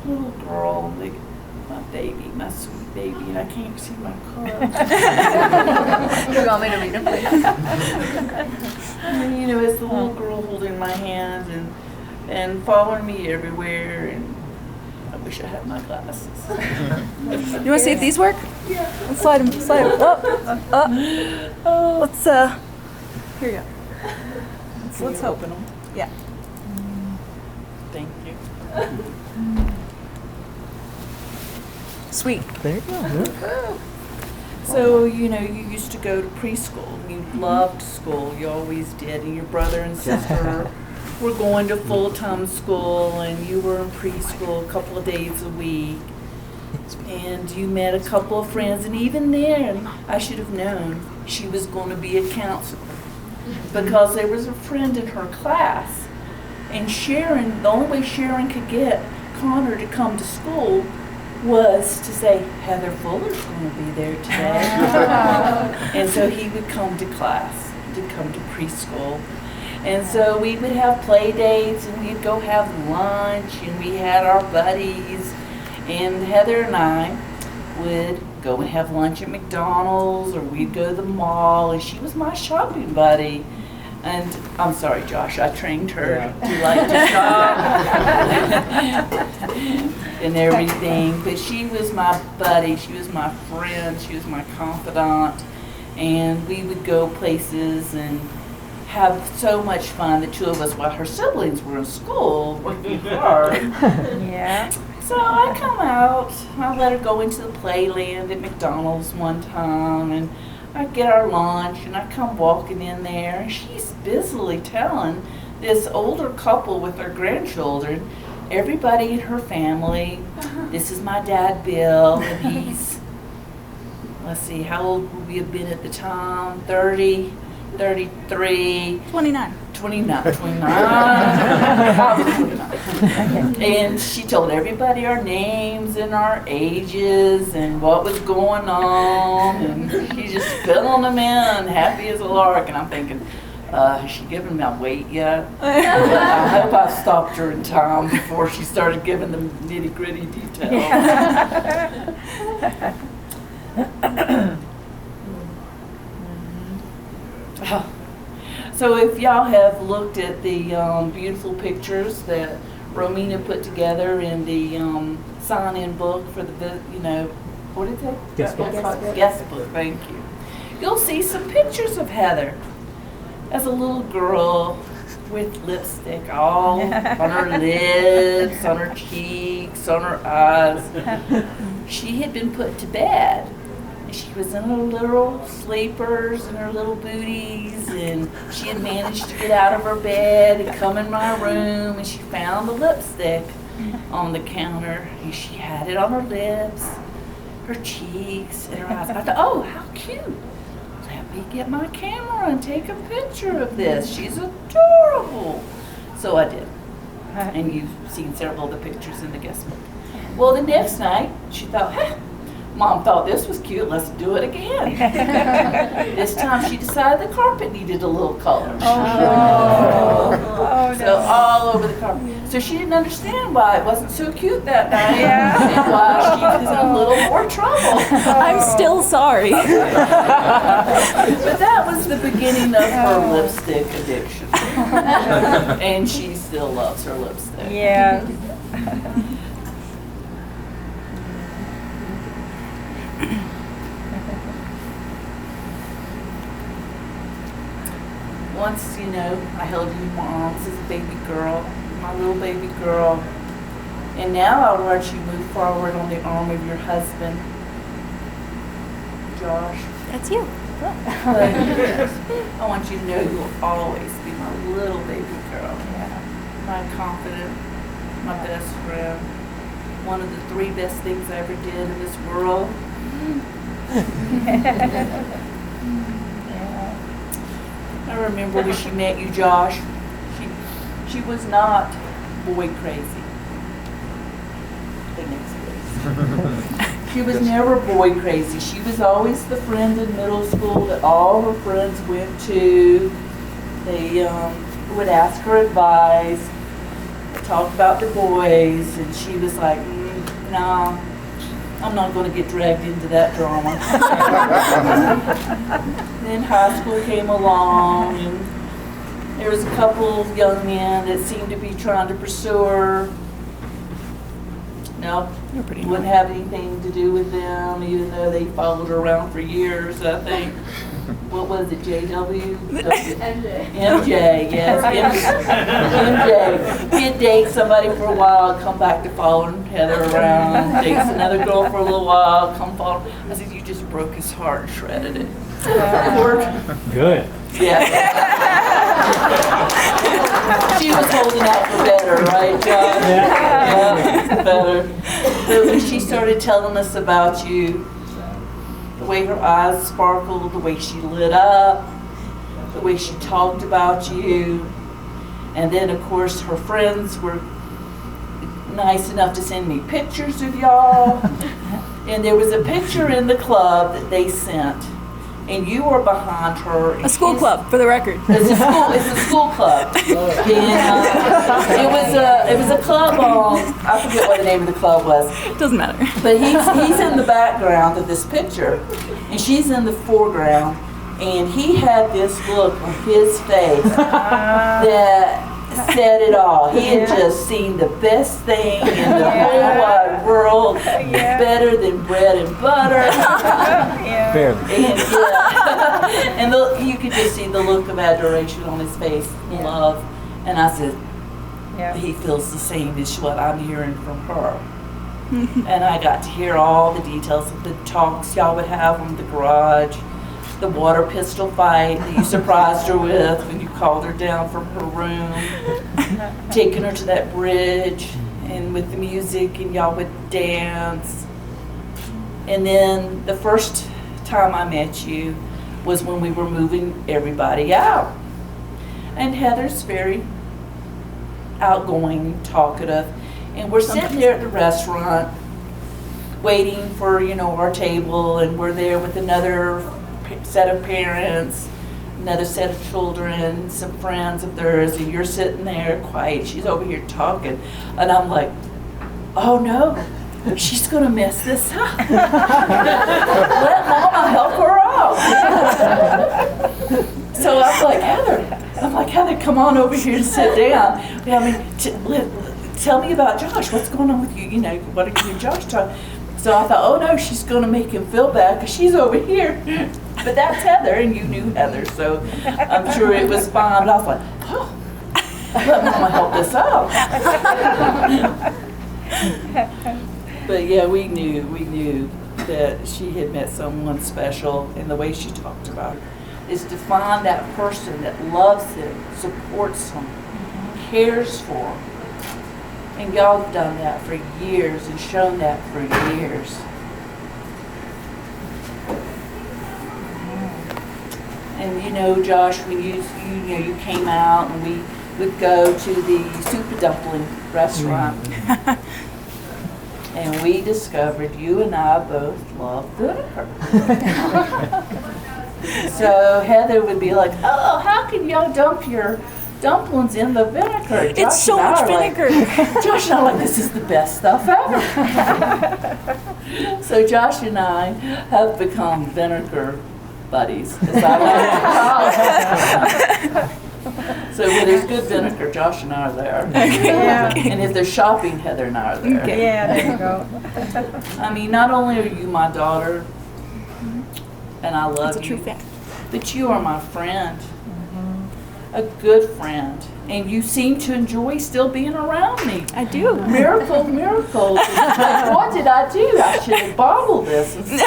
little girl, like my baby, my sweet baby. And I can't see my card. You want me to read them, please? And, you know, as the little girl holding my hand and following me everywhere, and I wish I had my glasses. You want to see if these work? Yeah. Let's slide them. Slide them. Let's here you go. Let's open them. Yeah. Thank you. Sweet. There you go. So, you know, you used to go to preschool. You loved school. You always did. And your brother and sister were going to full-time school, and you were in preschool a couple of days a week. And you met a couple of friends, and even then, I should have known she was going to be a counselor, because there was a friend in her class, and Sharon, the only way Sharon could get Connor to come to school was to say, Heather Fuller's going to be there today. And so he would come to class, to come to preschool. And so we would have play dates, and we'd go have lunch, and we had our buddies. And Heather and I would go and have lunch at McDonald's, or we'd go to the mall, and she was my shopping buddy. And I'm sorry, Josh, I trained her to like to shop and everything. But she was my buddy, she was my friend, she was my confidant. And we would go places and have so much fun, the two of us, while her siblings were in school working hard. Yeah. So I come out, I let her go into the playland at McDonald's one time, and I get our lunch, and I come walking in there, and she's busily telling this older couple with their grandchildren, everybody in her family, this is my dad Bill, and he's, let's see, how old would we have been at the time? 30, 33. 29. 29. I was 29. And she told everybody our names and our ages and what was going on, and she's just filling them in, happy as a lark. And I'm thinking, has she given my weight yet? I hope I stopped her in time before she started giving the nitty gritty details. So if y'all have looked at the beautiful pictures that Romina put together in the sign-in book for the, what is it? Guest book. Guest book, thank you. You'll see some pictures of Heather as a little girl with lipstick all on her lips, on her cheeks, on her eyes. She had been put to bed. She was in her little sleepers and her little booties, and she had managed to get out of her bed and come in my room, and she found the lipstick on the counter, and she had it on her lips, her cheeks, and her eyes. I thought, oh, how cute. Let me get my camera and take a picture of this. She's adorable. So I did. And you've seen several of the pictures in the guest book. Well, the next night, she thought, Mom thought this was cute, let's do it again. This time she decided the carpet needed a little color. So all over the carpet. So she didn't understand why it wasn't so cute that night, and why she was in a little more trouble. I'm still sorry. But that was the beginning of her lipstick addiction. And she still loves her lipstick. Yeah. Once, I held you in my arms as a baby girl, my little baby girl. And now I'll watch you move forward on the arm of your husband, Josh. That's you. I want you to know you'll always be my little baby girl. Yeah. My confidant, my best friend. One of the 3 best things I ever did in this world. I remember when she met you, Josh, she was not boy crazy. The next place. She was never boy crazy. She was always the friend in middle school that all her friends went to. They would ask her advice, talk about the boys, and she was like, nah, I'm not going to get dragged into that drama. Then high school came along, and there was a couple of young men that seemed to be trying to pursue her. No, wouldn't have anything to do with them, even though they followed her around for years, I think. What was it, JW? MJ, yes, MJ. He'd date somebody for a while, come back to following Heather around, dates another girl for a little while, come follow. I said, you just broke his heart and shredded it. Good. Yeah. She was holding out for better, right, John? Yeah, better. But when she started telling us about you, the way her eyes sparkled, the way she lit up, the way she talked about you, and then of course her friends were nice enough to send me pictures of y'all. And there was a picture in the club that they sent and you were behind her. A school club, for the record. It's a school club. And it was a club on, I forget what the name of the club was. Doesn't matter. But he's in the background of this picture, and she's in the foreground, and he had this look on his face that said it all. He had just seen the best thing in the whole wide world, better than bread and butter. Barely. And you could just see the look of adoration on his face, love. And I said, he feels the same as what I'm hearing from her. And I got to hear all the details of the talks y'all would have in the garage, the water pistol fight that you surprised her with when you called her down from her room, taking her to that bridge, and with the music, and y'all would dance. And then the first time I met you was when we were moving everybody out. And Heather's very outgoing, talkative, and we're sitting there at the restaurant waiting for, our table, and we're there with another set of parents, another set of children, some friends of theirs, and you're sitting there quiet. She's over here talking, and I'm like, oh no, she's gonna mess this up. Let Mama help her out. So I'm like, Heather, come on over here and sit down. Tell me about Josh. What's going on with you? What are you and Josh talking? So I thought, oh no, she's going to make him feel bad because she's over here. But that's Heather, and you knew Heather, so I'm sure it was fine. But I was like, oh, let Mama help this out. But yeah, we knew that she had met someone special, and the way she talked about it is to find that person that loves him, supports him, cares for him. And y'all have done that for years and shown that for years. And Josh, when you came out, and we would go to the Super Dumpling restaurant, and we discovered you and I both love vinegar. So Heather would be like, oh, how can y'all dump your dumplings in the vinegar? It's so much vinegar. Josh and I are like, this is the best stuff ever. So Josh and I have become vinegar buddies, as I like to call it. So when there's good vinegar, Josh and I are there. And if there's shopping, Heather and I are there. There you go. I mean, not only are you my daughter, and I love you, true fact, but you are my friend. A good friend, and you seem to enjoy still being around me. I do. Miracle. What did I do? I should have bottled this and said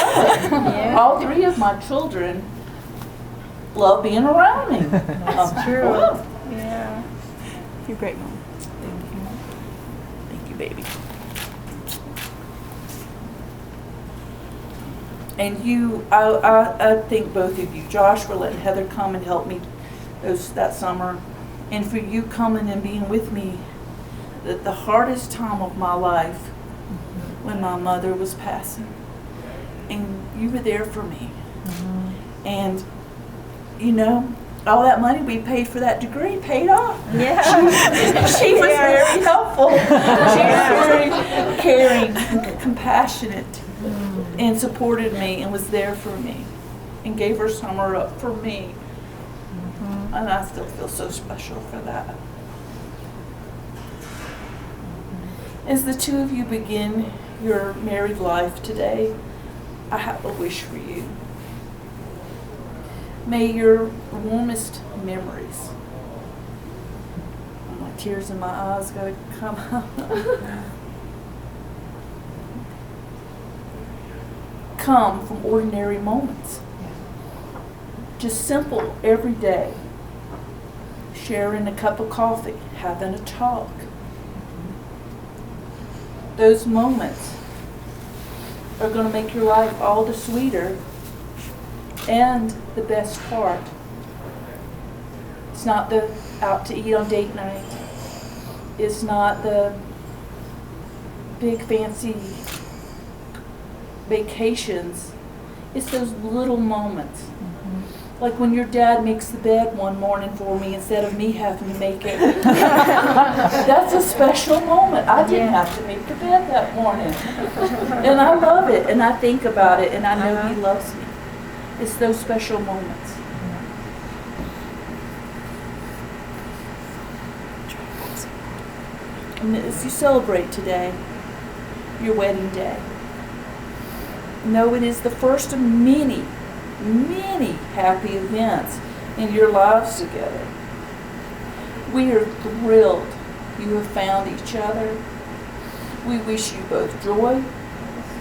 it. All three of my children love being around me. That's true. Well, Yeah. You're great, Mom. thank you, baby. And I think both of you, Josh, for letting Heather come and help me that summer, and for you coming and being with me at the hardest time of my life when my mother was passing, and you were there for me. And all that money we paid for that degree paid off. She was very helpful. She was very caring and compassionate, and supported me and was there for me and gave her summer up for me. And I still feel so special for that. As the two of you begin your married life today, I have a wish for you. May your warmest memories, my tears in my eyes gotta come out, come from ordinary moments. Just simple, everyday. Sharing a cup of coffee, having a talk. Those moments are going to make your life all the sweeter. And the best part, it's not the out to eat on date night. It's not the big fancy vacations. It's those little moments Like when your dad makes the bed one morning for me instead of me having to make it. That's a special moment. I didn't have to make the bed that morning. And I love it, and I think about it, and I know he loves me. It's those special moments. And as you celebrate today, your wedding day, know it is the first of many, many happy events in your lives together. We are thrilled you have found each other. We wish you both joy,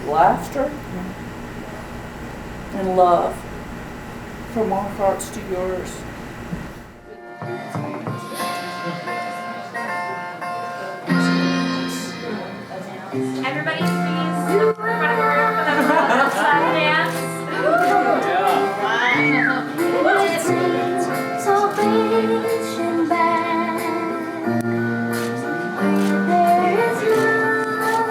laughter, and love from our hearts to yours. Everybody please sit up in front of her for the side dance. Salvation band. There is love.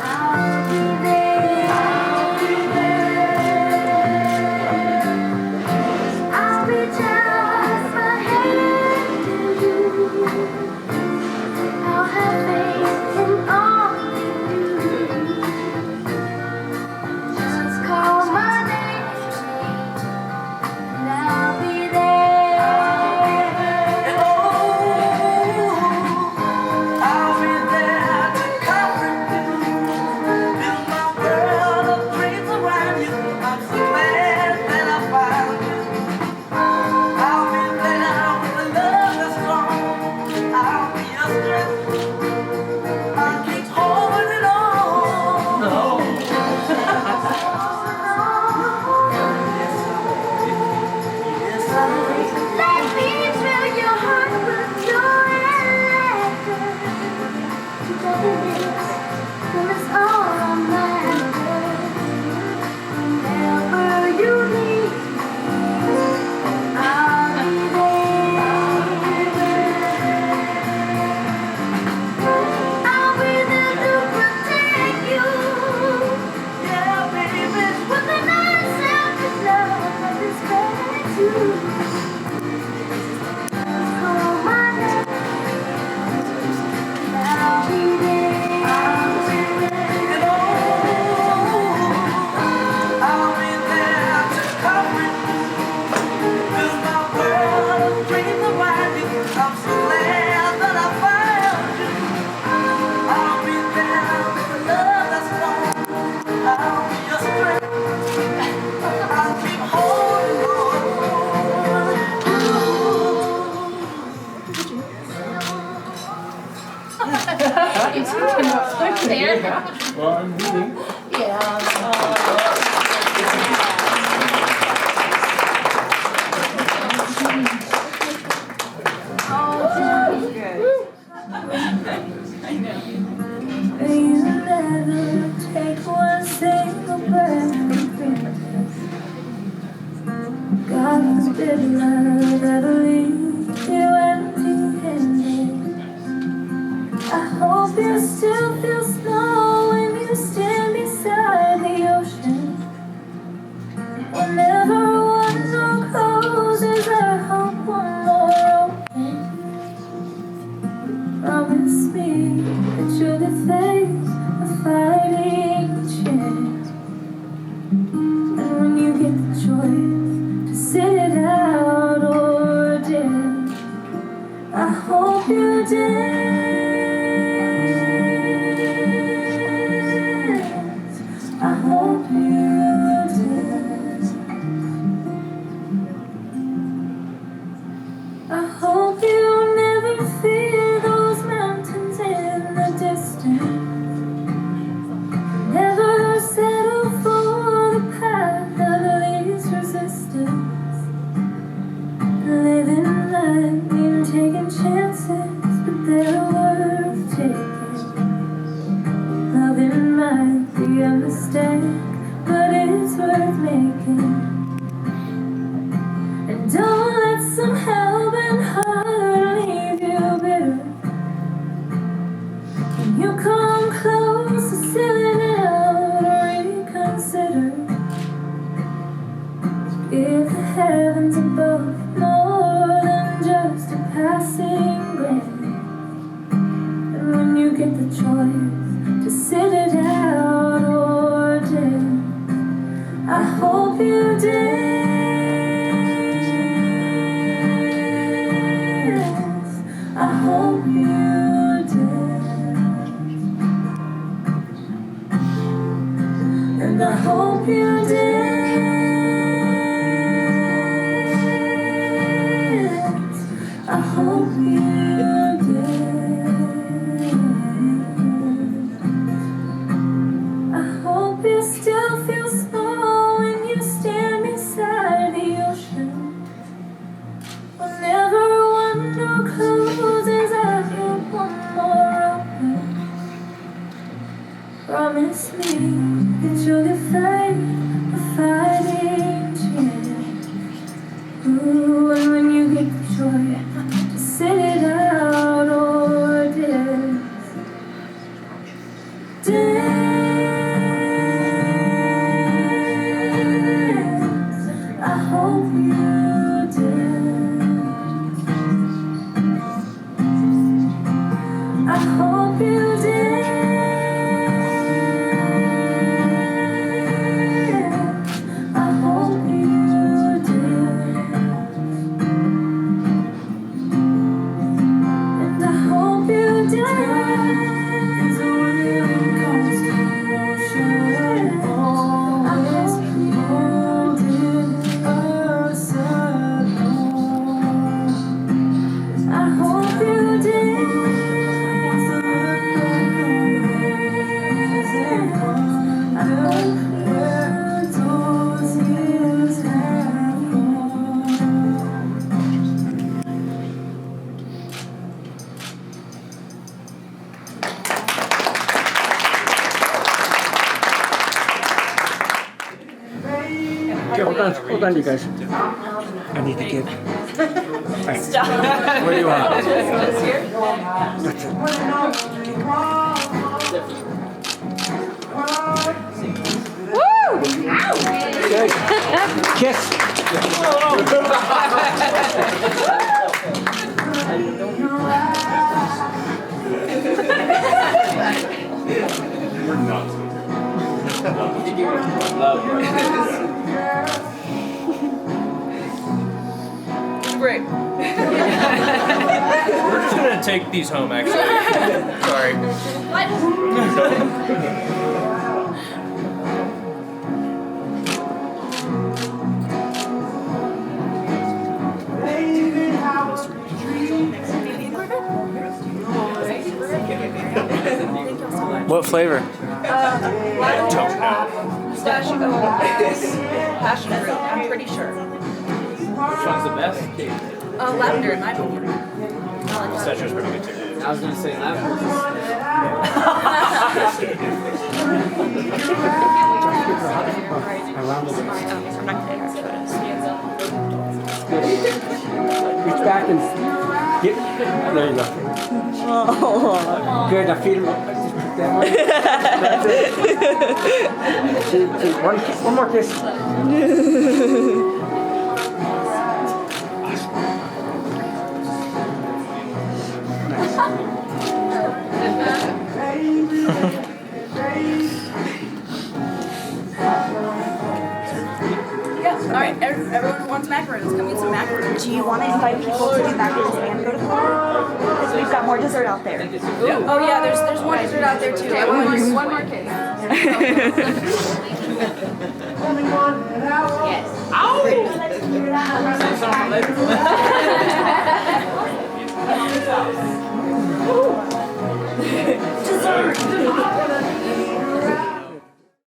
I'll be there. I'll be just a hand to you. I'll have faith in all you do. Just call my name and I'll be there. I'll be there to comfort you. Build my world of dreams around you. I'm so glad that I found you. I'll be there with a love that's strong. I'll be your strength. I'll keep holding on. Let me fill your heart with joy and laughter. Together is all I'm after. Whenever you need me, I'll be there. I'll be there to protect you. Yeah, baby. With an unselfish love that is gratitude. Call my name, and I'll be there. I'll be there. I'll be there to comfort you. Build my world of dreams around you. I'm so glad that I found you. I'll be there with a love that's strong. I'll be your strength. I'll keep holding on. Well, I'm leaving. You never take one single breath from me. God forbid love ever leave you empty-handed. I hope you still feel small when you stand beside the ocean. Whenever one door closes, I hope one more opens. Promise me that you'll be faced a fighting chance. And when you get the choice to sit it out or dead, I hope you dance. I hope you dance. I hope you never fear those mountains in the distance. Never settle for the path of least resistance. Living life means taking chances, but they're worth taking. Loving might be a mistake, but it's worth making. And don't let some hell-bent heart leave you bitter. Can you come close to selling out or reconsider? Give the get the choice to sit it out or dance, I hope you dance. I hope you dance. And I hope you dance. I hope you dance. I hope you still feel small when you stand beside the ocean. Whenever one door closes, I hear one more open. Promise me that you'll give faith a fighting chance. Ooh, and when you get the choice to sit it out or dance, dance. I hope you dance. I hope you dance. I hope you dance. And I hope you dance. When it comes to motion, always holding us alone. I hope you dance. I hope where those years have Okay, hold on, you guys. I need to get. Right. Stop. Where do you want? This here? That's it. Woo! Okay. Kiss. We're nuts. Great. We're just gonna take these home, actually. Sorry. What flavor? I don't know. Pistachio. Passion fruit, I'm pretty sure. Which one's the best? Lavender, in my opinion. Pistachio's pretty good too. I was gonna say lavender. Reach back and get. There you go. Good. Now feed him. Just put that one. That's it. See, one more kiss. Yeah, alright, everyone who wants macarons, come eat some macarons. Do you want to invite people to do macarons and go to choir? Because we've got more dessert out there. Oh yeah, there's more dessert out there too. Okay, One more kiss. Yes. Ow!